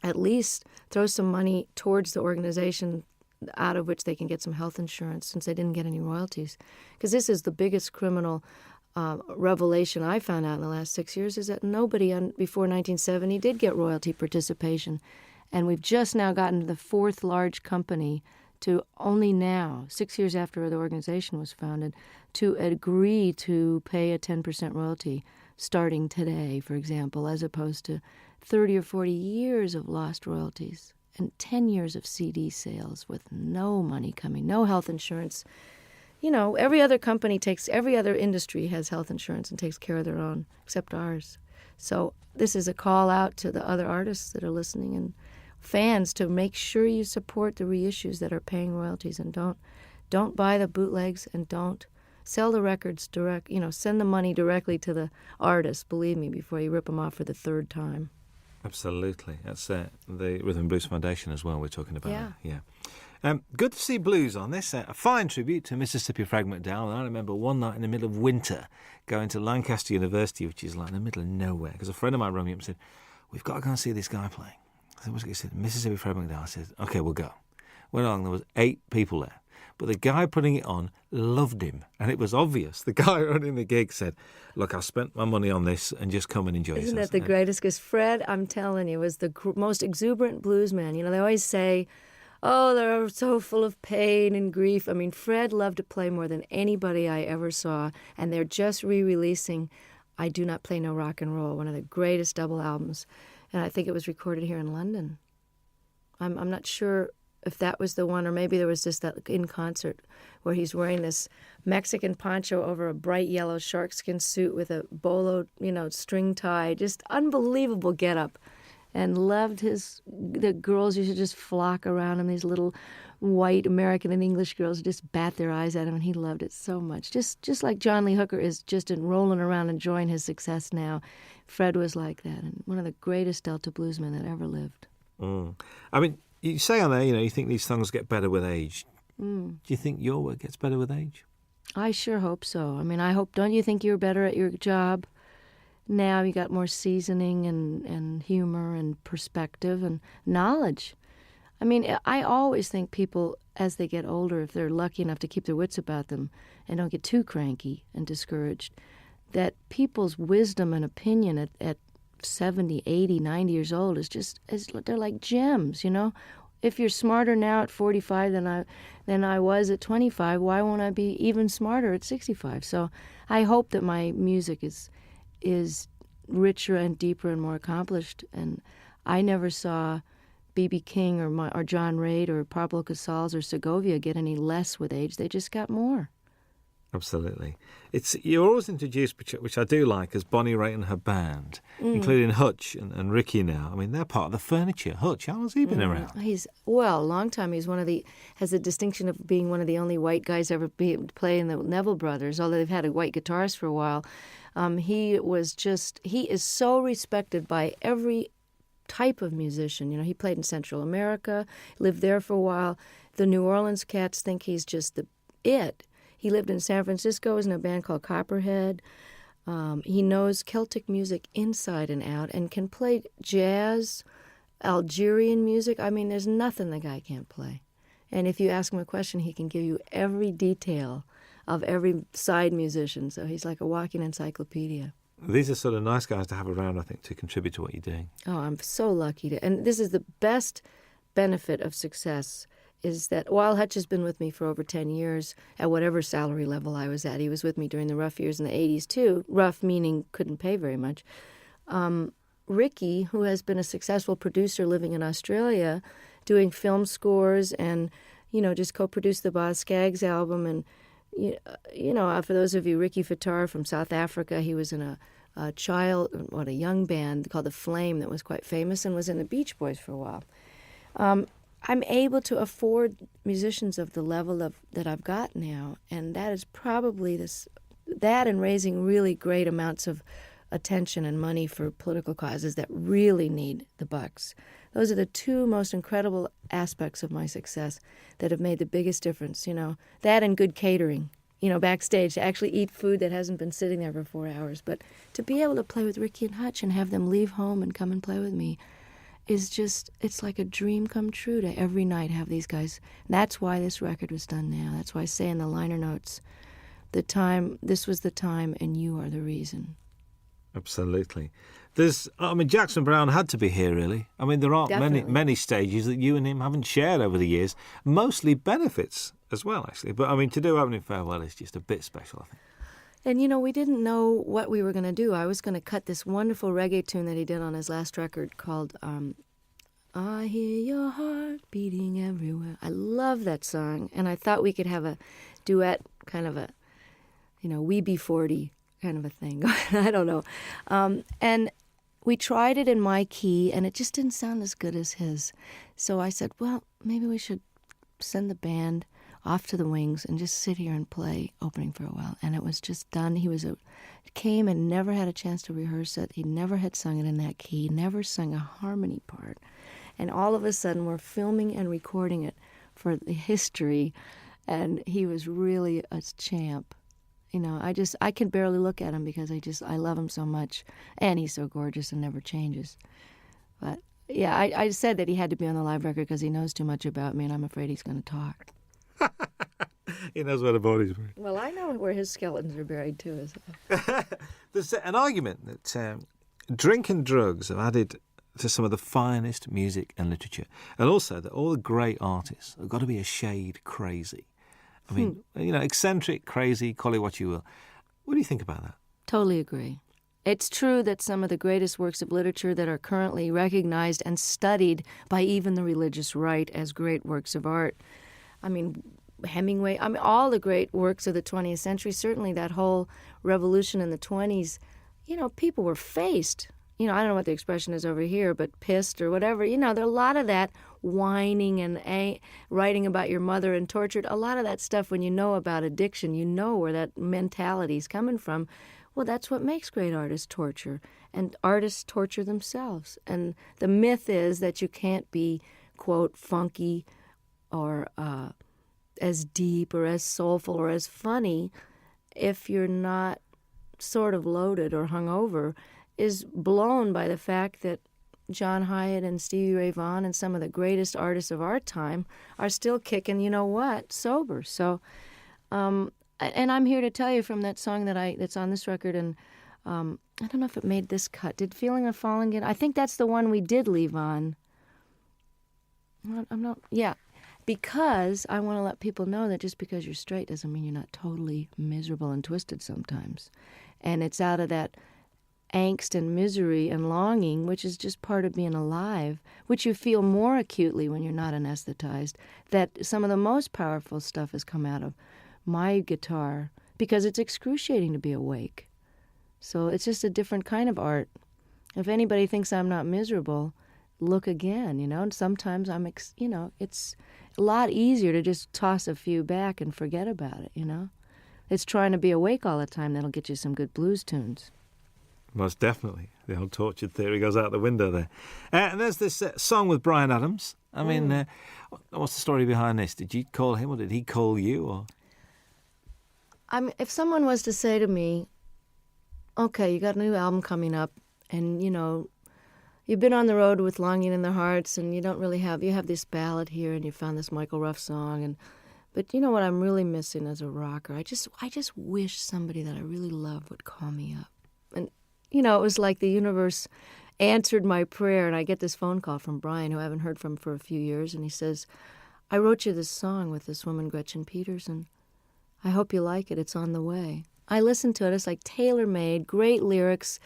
Speaker 2: at least throw some money towards the organization out of which they can get some health insurance, since they didn't get any royalties. Because this is the biggest criminal revelation I found out in the last 6 years, is that nobody before 1970 did get royalty participation. And we've just now gotten to the 4th large company to only now, 6 years after the organization was founded, to agree to pay a 10% royalty starting today, for example, as opposed to 30 or 40 years of lost royalties and 10 years of CD sales with no money coming, no health insurance. Every other industry has health insurance and takes care of their own, except ours. So this is a call out to the other artists that are listening and fans to make sure you support the reissues that are paying royalties, and don't buy the bootlegs, and don't sell the records direct. Send the money directly to the artist, believe me, before you rip them off for the 3rd time.
Speaker 4: Absolutely. That's the Rhythm and Blues Foundation as well we're talking about.
Speaker 2: Yeah.
Speaker 4: Good to see blues on this. A fine tribute to Mississippi Fred McDowell. And I remember one night in the middle of winter going to Lancaster University, which is like in the middle of nowhere, because a friend of mine rang me up and said, "We've got to go and see this guy playing." I said, "What's it?" He said, "Mississippi Fred McDowell." I said, "Okay, we'll go." Went along, there was 8 people there. But the guy putting it on loved him, and it was obvious. The guy running the gig said, "Look, I spent my money on this, and just come and enjoy yourself."
Speaker 2: Isn't that the greatest? Because Fred, I'm telling you, was the most exuberant blues man. They always say, oh, they're so full of pain and grief. I mean, Fred loved to play more than anybody I ever saw, and they're just re-releasing I Do Not Play No Rock and Roll, one of the greatest double albums, and I think it was recorded here in London. I'm not sure if that was the one, or maybe there was just that in concert where he's wearing this Mexican poncho over a bright yellow sharkskin suit with a bolo, string tie, just unbelievable getup, and loved the girls used to just flock around him, these little white American and English girls just bat their eyes at him, and he loved it so much. Just like John Lee Hooker is just rolling around enjoying his success now, Fred was like that, and one of the greatest Delta bluesmen that ever lived.
Speaker 4: I mean, you say on there, you think these songs get better with age. Do you think your work gets better with age?
Speaker 2: I sure hope so. I mean, don't you think you're better at your job now? You got more seasoning and humor and perspective and knowledge. I mean, I always think people, as they get older, if they're lucky enough to keep their wits about them and don't get too cranky and discouraged, that people's wisdom and opinion at 70, 80, 90 years old they're like gems, If you're smarter now at 45 than I was at 25, why won't I be even smarter at 65? So I hope that my music is richer and deeper and more accomplished. And I never saw B.B. King or John Reid or Pablo Casals or Segovia get any less with age. They just got more.
Speaker 4: Absolutely. You're always introduced, which I do like, as Bonnie Raitt and her band, including Hutch and Ricky now. I mean, they're part of the furniture. Hutch, how has he been around?
Speaker 2: He's a long time. He's has the distinction of being one of the only white guys ever play in the Neville Brothers, although they've had a white guitarist for a while. He is so respected by every type of musician. He played in Central America, lived there for a while. The New Orleans cats think he's just it. He lived in San Francisco, was in a band called Copperhead. He knows Celtic music inside and out and can play jazz, Algerian music. I mean, there's nothing the guy can't play. And if you ask him a question, he can give you every detail of every side musician. So he's like a walking encyclopedia.
Speaker 4: These are sort of nice guys to have around, I think, to contribute to what you're doing.
Speaker 2: Oh, I'm so lucky to. And this is the best benefit of success, is that while Hutch has been with me for over 10 years, at whatever salary level I was at, he was with me during the rough years in the 80s too, rough meaning couldn't pay very much. Ricky, who has been a successful producer living in Australia, doing film scores and, just co-produced the Boz Scaggs album. And, for those of you, Ricky Fattar from South Africa, he was in a young band called The Flame that was quite famous and was in the Beach Boys for a while. I'm able to afford musicians of the level that I've got now, and that is probably that and raising really great amounts of attention and money for political causes that really need the bucks. Those are the two most incredible aspects of my success that have made the biggest difference, that and good catering, backstage, to actually eat food that hasn't been sitting there for 4 hours. But to be able to play with Ricky and Hutch and have them leave home and come and play with me it's like a dream come true to every night have these guys. That's why this record was done now. That's why I say in the liner notes, this was the time and you are the reason.
Speaker 4: Absolutely. Jackson Browne had to be here, really. I mean, there aren't many stages that you and him haven't shared over the years, mostly benefits as well, actually. But, to do Opening Farewell is just a bit special, I think.
Speaker 2: And, we didn't know what we were going to do. I was going to cut this wonderful reggae tune that he did on his last record called I Hear Your Heart Beating Everywhere. I love that song. And I thought we could have a duet, kind of a, We Be 40 kind of a thing. I don't know. And we tried it in my key, and it just didn't sound as good as his. So I said, well, maybe we should send the band off to the wings and just sit here and play Opening Farewell. And it was just done. He came and never had a chance to rehearse it. He never had sung it in that key, never sung a harmony part. And all of a sudden we're filming and recording it for the history, and he was really a champ. I can barely look at him because I love him so much, and he's so gorgeous and never changes. But yeah, I said that he had to be on the live record because he knows too much about me, and I'm afraid he's going to talk.
Speaker 4: He knows where the body's buried.
Speaker 2: Well, I know where his skeletons are buried too.
Speaker 4: There's an argument that drink and drugs have added to some of the finest music and literature, and also that all the great artists have got to be a shade crazy. I mean, eccentric, crazy, call it what you will. What do you think about that?
Speaker 2: Totally agree. It's true that some of the greatest works of literature that are currently recognized and studied by even the religious right as great works of art. I mean, Hemingway, all the great works of the 20th century, certainly that whole revolution in the 20s, people were faced. I don't know what the expression is over here, but pissed or whatever. There are a lot of that whining and writing about your mother and tortured. A lot of that stuff, when you know about addiction, you know where that mentality is coming from. Well, that's what makes great artists torture. And artists torture themselves. And the myth is that you can't be, quote, funky or as deep or as soulful or as funny if you're not sort of loaded or hungover, is blown by the fact that John Hyatt and Stevie Ray Vaughan and some of the greatest artists of our time are still kicking, sober. So, and I'm here to tell you from that song that's on this record, and I don't know if it made this cut. Did Feeling of Falling get? I think that's the one we did leave on. I'm not. Yeah, because I want to let people know that just because you're straight doesn't mean you're not totally miserable and twisted sometimes, and it's out of that angst and misery and longing, which is just part of being alive, which you feel more acutely when you're not anesthetized, that some of the most powerful stuff has come out of my guitar, because it's excruciating to be awake. So it's just a different kind of art. If anybody thinks I'm not miserable, look again, and sometimes it's a lot easier to just toss a few back and forget about it, It's trying to be awake all the time that'll get you some good blues tunes.
Speaker 4: Most definitely. The old tortured theory goes out the window there. And there's this song with Bryan Adams. I mean, what's the story behind this? Did you call him or did he call you? Or
Speaker 2: if someone was to say to me, okay, you got a new album coming up and, you've been on the road with Longing in Their Hearts and you have this ballad here and you found this Michael Ruff song. But you know what I'm really missing as a rocker? I just wish somebody that I really love would call me up. And it was like the universe answered my prayer, and I get this phone call from Brian, who I haven't heard from for a few years, and he says, I wrote you this song with this woman, Gretchen Peterson. I hope you like it. It's on the way. I listened to it. It's like tailor-made, great lyrics,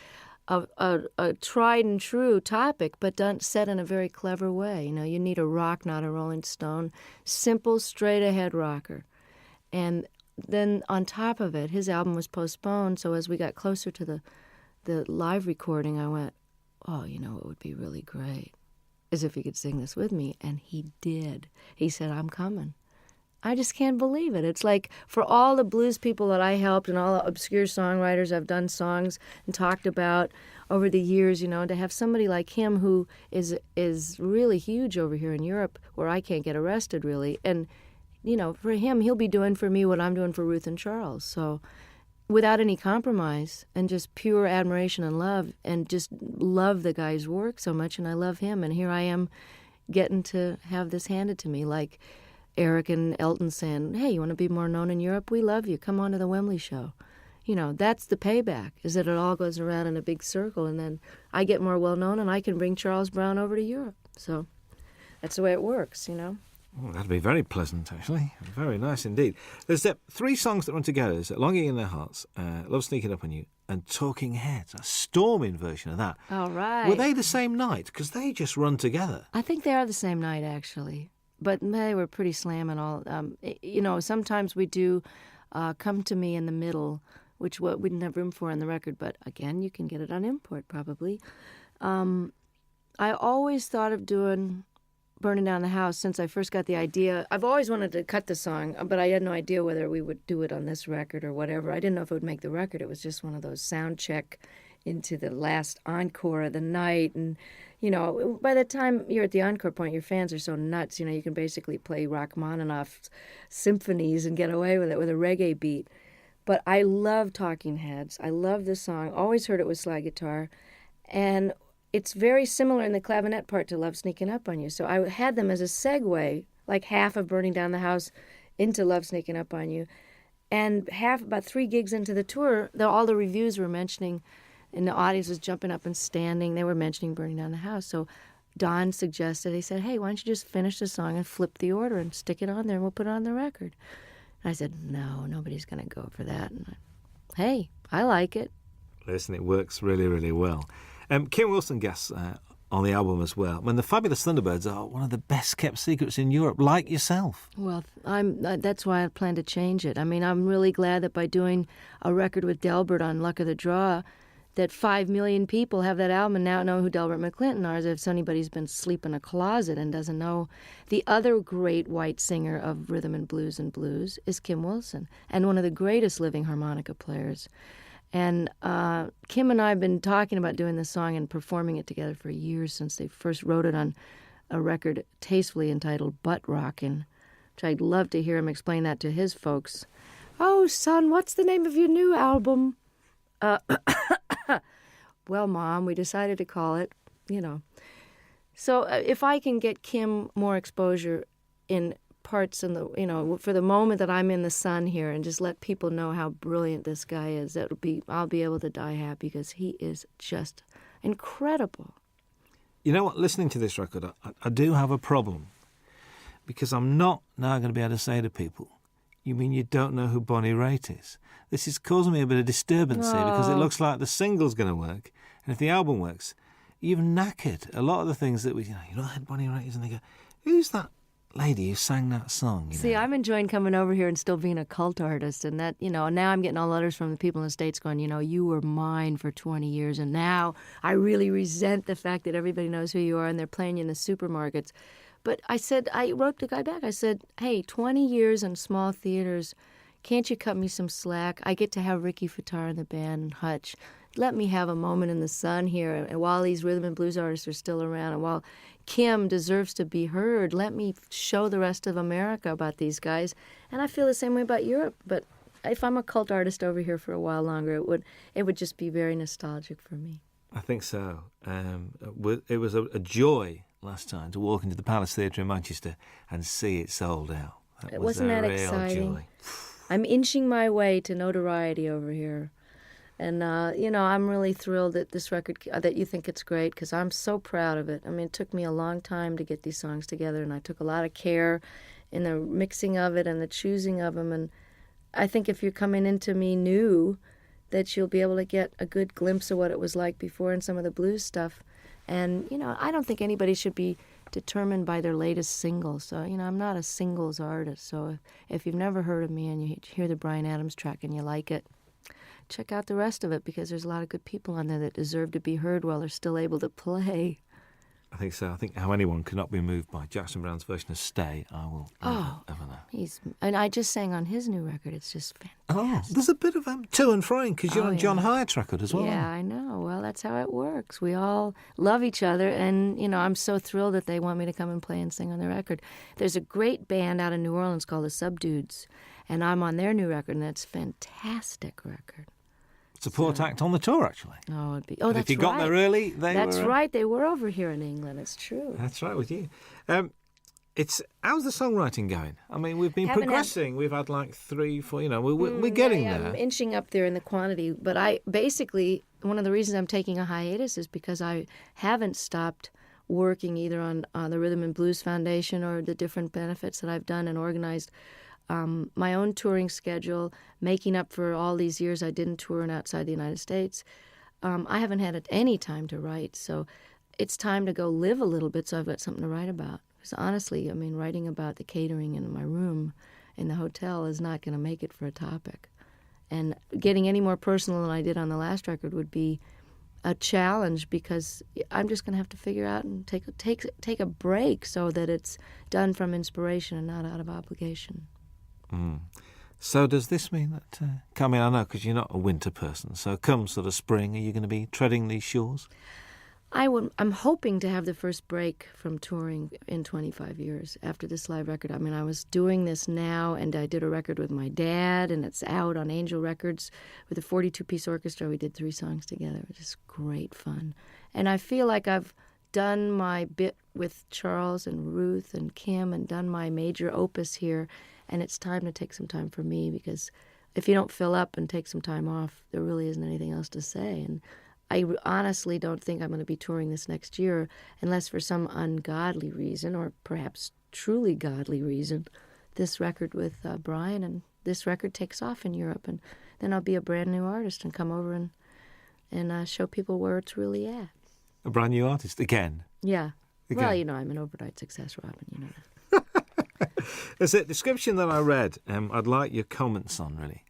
Speaker 2: a tried and true topic, but set in a very clever way. You need a rock, not a Rolling Stone. Simple, straight-ahead rocker. And then on top of it, his album was postponed, so as we got closer to the live recording, I went, oh, it would be really great, as if he could sing this with me. And he did. He said, I'm coming. I just can't believe it. It's like for all the blues people that I helped and all the obscure songwriters I've done songs and talked about over the years, to have somebody like him who is really huge over here in Europe where I can't get arrested really. And, for him, he'll be doing for me what I'm doing for Ruth and Charles. So without any compromise and just pure admiration and love, and just love the guy's work so much, and I love him. And here I am getting to have this handed to me, like Eric and Elton saying, hey, you want to be more known in Europe? We love you. Come on to the Wembley show. That's the payback, is that it all goes around in a big circle, and then I get more well-known, and I can bring Charles Brown over to Europe. So that's the way it works,
Speaker 4: Oh, that'd be very pleasant, actually. Very nice indeed. There's 3 songs that run together. There's Longing in Their Hearts, Love Sneaking Up on You, and Talking Heads, a storming version of that.
Speaker 2: All right.
Speaker 4: Were they the same night? Because they just run together.
Speaker 2: I think they are the same night, actually. But they were pretty slamming all. Sometimes we do Come to Me in the Middle, which we didn't have room for on the record. But again, you can get it on import, probably. I always thought of doing Burning Down the House since I first got the idea. I've always wanted to cut the song, but I had no idea whether we would do it on this record or whatever. I didn't know if it would make the record. It was just one of those sound check into the last encore of the night. And, by the time you're at the encore point, your fans are so nuts. You can basically play Rachmaninoff's symphonies and get away with it with a reggae beat. But I love Talking Heads. I love this song. Always heard it with slide guitar. And it's very similar in the clavinet part to Love Sneaking Up on You. So I had them as a segue, like half of Burning Down the House into Love Sneaking Up on You. And about 3 gigs into the tour, all the reviews were mentioning, and the audience was jumping up and standing, they were mentioning Burning Down the House. So Don suggested, he said, hey, why don't you just finish the song and flip the order and stick it on there and we'll put it on the record. And I said, no, nobody's going to go for that. And hey, I like it.
Speaker 4: Listen, it works really, really well. Kim Wilson guests on the album as well. When the Fabulous Thunderbirds are one of the best-kept secrets in Europe, like yourself.
Speaker 2: Well, that's why I plan to change it. I mean, I'm really glad that by doing a record with Delbert on Luck of the Draw, that 5 million people have that album and now know who Delbert McClinton are, as if anybody's been asleep in a closet and doesn't know. The other great white singer of rhythm and blues is Kim Wilson, and one of the greatest living harmonica players. And Kim and I have been talking about doing this song and performing it together for years, since they first wrote it on a record tastefully entitled Butt Rockin', which I'd love to hear him explain that to his folks. Oh, son, what's the name of your new album? Well, Mom, we decided to call it, So if I can get Kim more exposure in parts in the, for the moment that I'm in the sun here, and just let people know how brilliant this guy is, I'll be able to die happy, because he is just incredible.
Speaker 4: You know what? Listening to this record, I do have a problem, because I'm not now going to be able to say to people, you mean you don't know who Bonnie Raitt is? This is causing me a bit of disturbance here, because it looks like the single's going to work, and if the album works, you've knackered a lot of the things that you know who Bonnie Raitt is, and they go, who's that lady who sang that song?
Speaker 2: See, I'm enjoying coming over here and still being a cult artist, and that, now I'm getting all letters from the people in the States going, you were mine for 20 years, and now I really resent the fact that everybody knows who you are, and they're playing you in the supermarkets. But I wrote the guy back, I said, hey, 20 years in small theaters, can't you cut me some slack? I get to have Ricky Fataar in the band and Hutch. Let me have a moment in the sun here, and while these rhythm and blues artists are still around, and while Kim deserves to be heard, let me show the rest of America about these guys. And I feel the same way about Europe, but if I'm a cult artist over here for a while longer, it would just be very nostalgic for me.
Speaker 4: I think so. It was a joy last time to walk into the Palace Theatre in Manchester and see it sold out.
Speaker 2: Wasn't that exciting?
Speaker 4: Joy.
Speaker 2: I'm inching my way to notoriety over here. And, I'm really thrilled that this record, that you think it's great, because I'm so proud of it. I mean, it took me a long time to get these songs together, and I took a lot of care in the mixing of it and the choosing of them. And I think if you're coming into me new, that you'll be able to get a good glimpse of what it was like before in some of the blues stuff. And, I don't think anybody should be determined by their latest single. So, I'm not a singles artist. So if you've never heard of me and you hear the Bryan Adams track and you like it, check out the rest of it, because there's a lot of good people on there that deserve to be heard while they're still able to play.
Speaker 4: I think so. I think how anyone cannot be moved by Jackson Browne's version of Stay, I will never ever know.
Speaker 2: And I just sang on his new record. It's just fantastic.
Speaker 4: There's a bit of to and froing, because you're on John Hyatt's record as well.
Speaker 2: Yeah, I know. Well, that's how it works. We all love each other, and, I'm so thrilled that they want me to come and play and sing on their record. There's a great band out in New Orleans called the Subdudes, and I'm on their new record, and that's a fantastic record.
Speaker 4: Support act on the tour, actually.
Speaker 2: Oh, it'd be.
Speaker 4: Oh, that's right. If you got there early,
Speaker 2: That's right. They were over here in England. It's true.
Speaker 4: That's right with you. How's the songwriting going? I mean, we've been progressing. We've had like 3, 4. We're getting there.
Speaker 2: I'm inching up there in the quantity. But one of the reasons I'm taking a hiatus is because I haven't stopped working either on the Rhythm and Blues Foundation or the different benefits that I've done and organized. My own touring schedule, making up for all these years I didn't tour outside the United States. I haven't had any time to write, so it's time to go live a little bit so I've got something to write about. Because honestly, writing about the catering in my room in the hotel is not going to make it for a topic. And getting any more personal than I did on the last record would be a challenge, because I'm just going to have to figure out and take a break so that it's done from inspiration and not out of obligation.
Speaker 4: So does this mean that, I know because you're not a winter person, so come sort of spring, are you going to be treading these shores?
Speaker 2: I'm hoping to have the first break from touring in 25 years after this live record. I was doing this now, and I did a record with my dad, and it's out on Angel Records with a 42-piece orchestra. We did 3 songs together. It was just great fun. And I feel like I've done my bit with Charles and Ruth and Kim and done my major opus here. And it's time to take some time for me, because if you don't fill up and take some time off, there really isn't anything else to say. And I honestly don't think I'm going to be touring this next year unless for some ungodly reason, or perhaps truly godly reason, this record with Bryan and this record takes off in Europe. And then I'll be a brand new artist and come over and and show people where it's really at.
Speaker 4: A brand new artist again.
Speaker 2: Yeah.
Speaker 4: Again.
Speaker 2: Well, you know, I'm an overnight success, Robin. You know that.
Speaker 4: There's a description that I read. I'd like your comments on, really.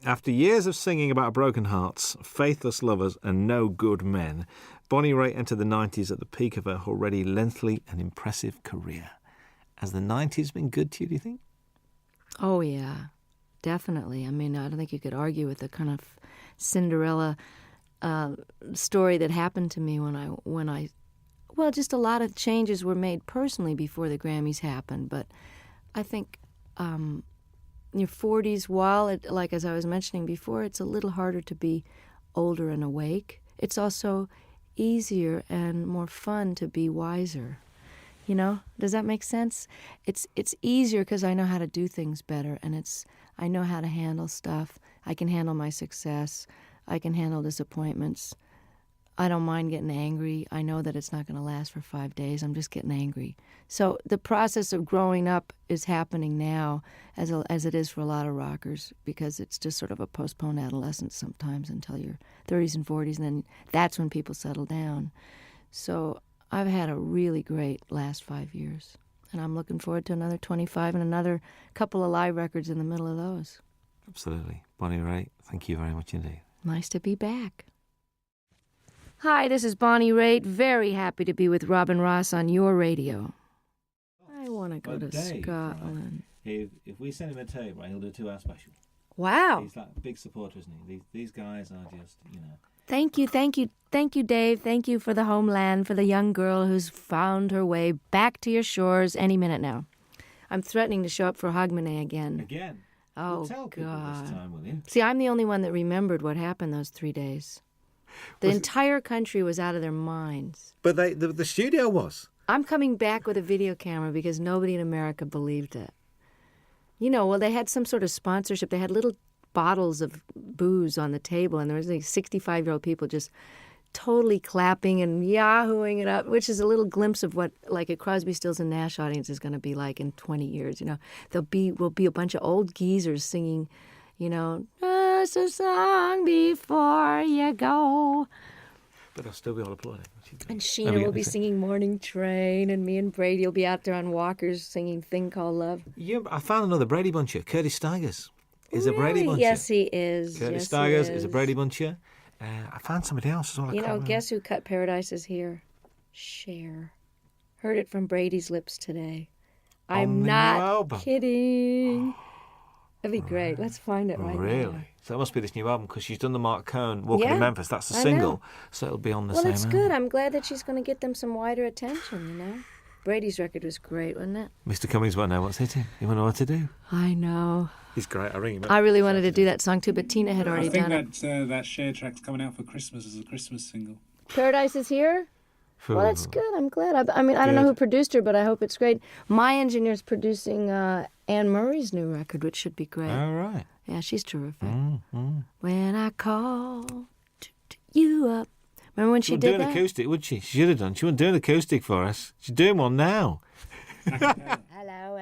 Speaker 4: After years of singing about broken hearts, faithless lovers, and no good men, Bonnie Raitt entered the 90s at the peak of her already lengthy and impressive career. Has the 90s been good to you, do you think?
Speaker 2: Oh, yeah, definitely. I mean, I don't think you could argue with the kind of Cinderella story that happened to me when I well, just a lot of changes were made personally before the Grammys happened. But I think in your 40s, while, like as I was mentioning before, it's a little harder to be older and awake. It's also easier and more fun to be wiser. You know, does that make sense? It's easier because I know how to do things better, and I know how to handle stuff. I can handle my success. I can handle disappointments. I don't mind getting angry. I know that it's not going to last for 5 days. I'm just getting angry. So the process of growing up is happening now as it is for a lot of rockers, because it's just sort of a postponed adolescence sometimes until your 30s and 40s, and then that's when people settle down. So I've had a really great last 5 years, and I'm looking forward to another 25 and another couple of live records in the middle of those.
Speaker 4: Absolutely. Bonnie Raitt, thank you very much indeed.
Speaker 2: Nice to be back. Hi, this is Bonnie Raitt. Very happy to be with Robin Ross on your radio. I want to go to Scotland.
Speaker 4: If we send him a tape, right, he'll do a 2-hour special.
Speaker 2: Wow.
Speaker 4: He's like a big supporter, isn't he? These guys are just, you know.
Speaker 2: Thank you, Dave. Thank you for the homeland, for the young girl who's found her way back to your shores any minute now. I'm threatening to show up for Hogmanay again.
Speaker 4: Again?
Speaker 2: Oh,
Speaker 4: Well, tell people
Speaker 2: God.
Speaker 4: this time, will you?
Speaker 2: See, I'm the only one that remembered what happened those 3 days. The entire country was out of their minds.
Speaker 4: But the studio was.
Speaker 2: I'm coming back with a video camera because nobody in America believed it. You know, well, they had some sort of sponsorship. They had little bottles of booze on the table, and there was like 65-year-old people just totally clapping and yahooing it up, which is a little glimpse of what, like, a Crosby, Stills and Nash audience is going to be like in 20 years. You know, will be a bunch of old geezers singing, you know, just a song before you go.
Speaker 4: But they'll still be all applauding.
Speaker 2: And Sheena will be singing Morning Train, and me and Brady will be out there on walkers singing Thing Called Love.
Speaker 4: Yeah, I found another Brady Buncher. Curtis Stigers is a Brady Buncher.
Speaker 2: Yes, he is.
Speaker 4: Curtis Stigers is a Brady Buncher. I found somebody else as well.
Speaker 2: You know, guess who cut Paradise is Here? Cher. Heard it from Brady's lips today. I'm not kidding. That'd be great. Let's find it right now.
Speaker 4: Really? So that must be this new album, because she's done the Mark Cohn Walking in Memphis. That's a single, so it'll be on the same album.
Speaker 2: Well, it's good. I'm glad that she's going to get them some wider attention, you know? Brady's record was great, wasn't it?
Speaker 4: Mr. Cummings won't know what's hitting. He won't know what to do.
Speaker 2: I know.
Speaker 4: He's great. I ring him up.
Speaker 2: I really wanted to do that song too, but Tina had already done it.
Speaker 5: I think that Cher track's coming out for Christmas as a Christmas single.
Speaker 2: Paradise is Here? Well, that's good. I'm glad. I mean, I don't know who produced her, but I hope it's great. My engineer's producing Anne Murray's new record, which should be great.
Speaker 4: All right.
Speaker 2: Yeah, she's terrific. When I call you up. Remember when she did that?
Speaker 4: She wouldn't do an acoustic, would she? She should have done. She wouldn't do an acoustic for us. She's doing one now.
Speaker 2: Hello.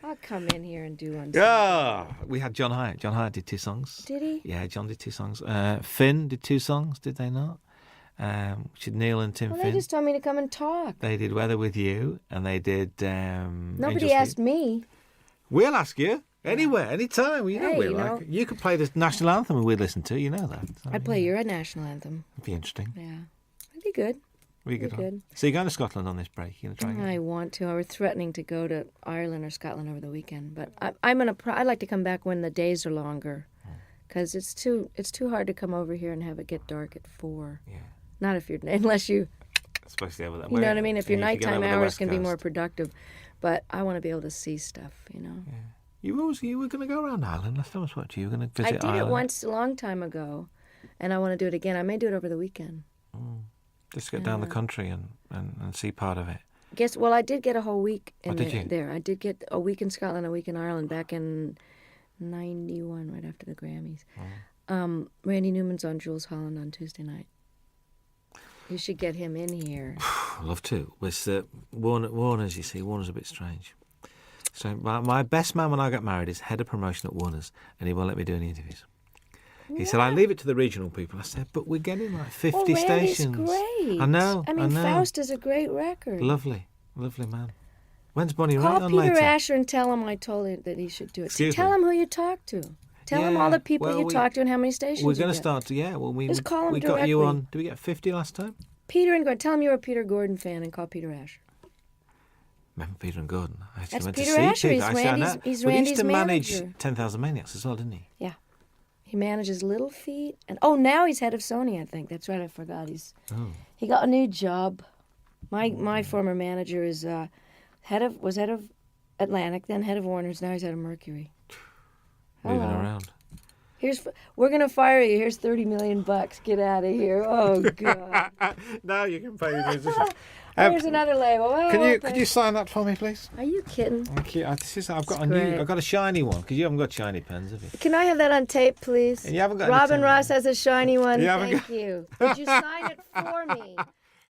Speaker 2: I'll come in here and do one.
Speaker 4: Yeah. We had John Hyatt. John Hyatt did 2 songs.
Speaker 2: Did he?
Speaker 4: Yeah, John did 2 songs. Finn did 2 songs, did they not? Which is Neil and Tim
Speaker 2: Well,
Speaker 4: Finn.
Speaker 2: they just told me to come and talk.
Speaker 4: They did Weather With You, and they did
Speaker 2: Nobody asked me.
Speaker 4: We'll ask you. Anywhere, anytime. You know,
Speaker 2: Hey,
Speaker 4: we
Speaker 2: you
Speaker 4: like.
Speaker 2: know.
Speaker 4: You could play the national anthem and we'd listen to. You know that. So,
Speaker 2: I'd play your national anthem.
Speaker 4: It'd be interesting.
Speaker 2: Yeah. It'd be good.
Speaker 4: We
Speaker 2: Be
Speaker 4: could.
Speaker 2: good.
Speaker 4: So you're going to Scotland on this break? You're going to try.
Speaker 2: I want to. I was threatening to go to Ireland or Scotland over the weekend, but I'd like to come back when the days are longer, because it's too hard to come over here and have it get dark at 4.
Speaker 4: Yeah.
Speaker 2: Not if you're unless you.
Speaker 4: Especially over that.
Speaker 2: You know what I mean? If your nighttime hours can be more
Speaker 4: Coast.
Speaker 2: productive, but I want to be able to see stuff. You know.
Speaker 4: Yeah. You were going to go around Ireland. Last time I spoke to you, you were going to
Speaker 2: I
Speaker 4: visit
Speaker 2: did
Speaker 4: Ireland.
Speaker 2: it once a long time ago, and I want to do it again. I may do it over the weekend.
Speaker 4: Just get down the country and see part of it.
Speaker 2: I did get a whole week in
Speaker 4: did you?
Speaker 2: there. I did get a week in Scotland, a week in Ireland back in 91, right after the Grammys. Randy Newman's on Jules Holland on Tuesday night. You should get him in here.
Speaker 4: I'd love to. With Warner's, you see, Warner's a bit strange. So my best man when I got married is head of promotion at Warner's, and he won't let me do any interviews. He said, I leave it to the regional people. I said, but we're getting like 50
Speaker 2: Randy's
Speaker 4: stations.
Speaker 2: Great.
Speaker 4: I know.
Speaker 2: I mean, Faust is a great record.
Speaker 4: Lovely man. When's Bonnie Raitt
Speaker 2: Call
Speaker 4: on
Speaker 2: Peter
Speaker 4: later?
Speaker 2: Asher and tell him I told him that he should do it.
Speaker 4: Excuse
Speaker 2: Tell
Speaker 4: me?
Speaker 2: him who you talked to. Tell him all the people you talked to and how many stations
Speaker 4: We're going to
Speaker 2: get.
Speaker 4: start to,
Speaker 2: Just call him
Speaker 4: we got you
Speaker 2: directly.
Speaker 4: on, did we get 50 last time?
Speaker 2: Peter and Gordon. Tell him you're a Peter Gordon fan and call Peter Asher.
Speaker 4: Remember Peter and Gordon? I actually
Speaker 2: That's
Speaker 4: went
Speaker 2: Peter
Speaker 4: to see
Speaker 2: Asher.
Speaker 4: Peter.
Speaker 2: He's
Speaker 4: I said, I
Speaker 2: Randy's-
Speaker 4: know.
Speaker 2: he's
Speaker 4: But he used
Speaker 2: Randy's
Speaker 4: to manage
Speaker 2: manager.
Speaker 4: 10,000 Maniacs as well, didn't he?
Speaker 2: Yeah. He manages Little Feat. And now he's head of Sony, I think. That's right, I forgot. He got a new job. My former manager is head of Atlantic, then head of Warner's, now he's head of Mercury.
Speaker 4: Moving
Speaker 2: Hello.
Speaker 4: around.
Speaker 2: We're gonna fire you. Here's $30 million. Get out of here. Oh God.
Speaker 4: Now you can pay the musician.
Speaker 2: Here's another label. Oh,
Speaker 4: Could you sign that for me, please?
Speaker 2: Are you kidding?
Speaker 4: Thank you. I've got
Speaker 2: great.
Speaker 4: I've got a shiny one because you haven't got shiny pens, have you?
Speaker 2: Can I have that on tape, please?
Speaker 4: And you haven't got any
Speaker 2: Robin
Speaker 4: tape.
Speaker 2: Ross has a shiny one.
Speaker 4: You haven't
Speaker 2: Thank you. Would you sign it for me?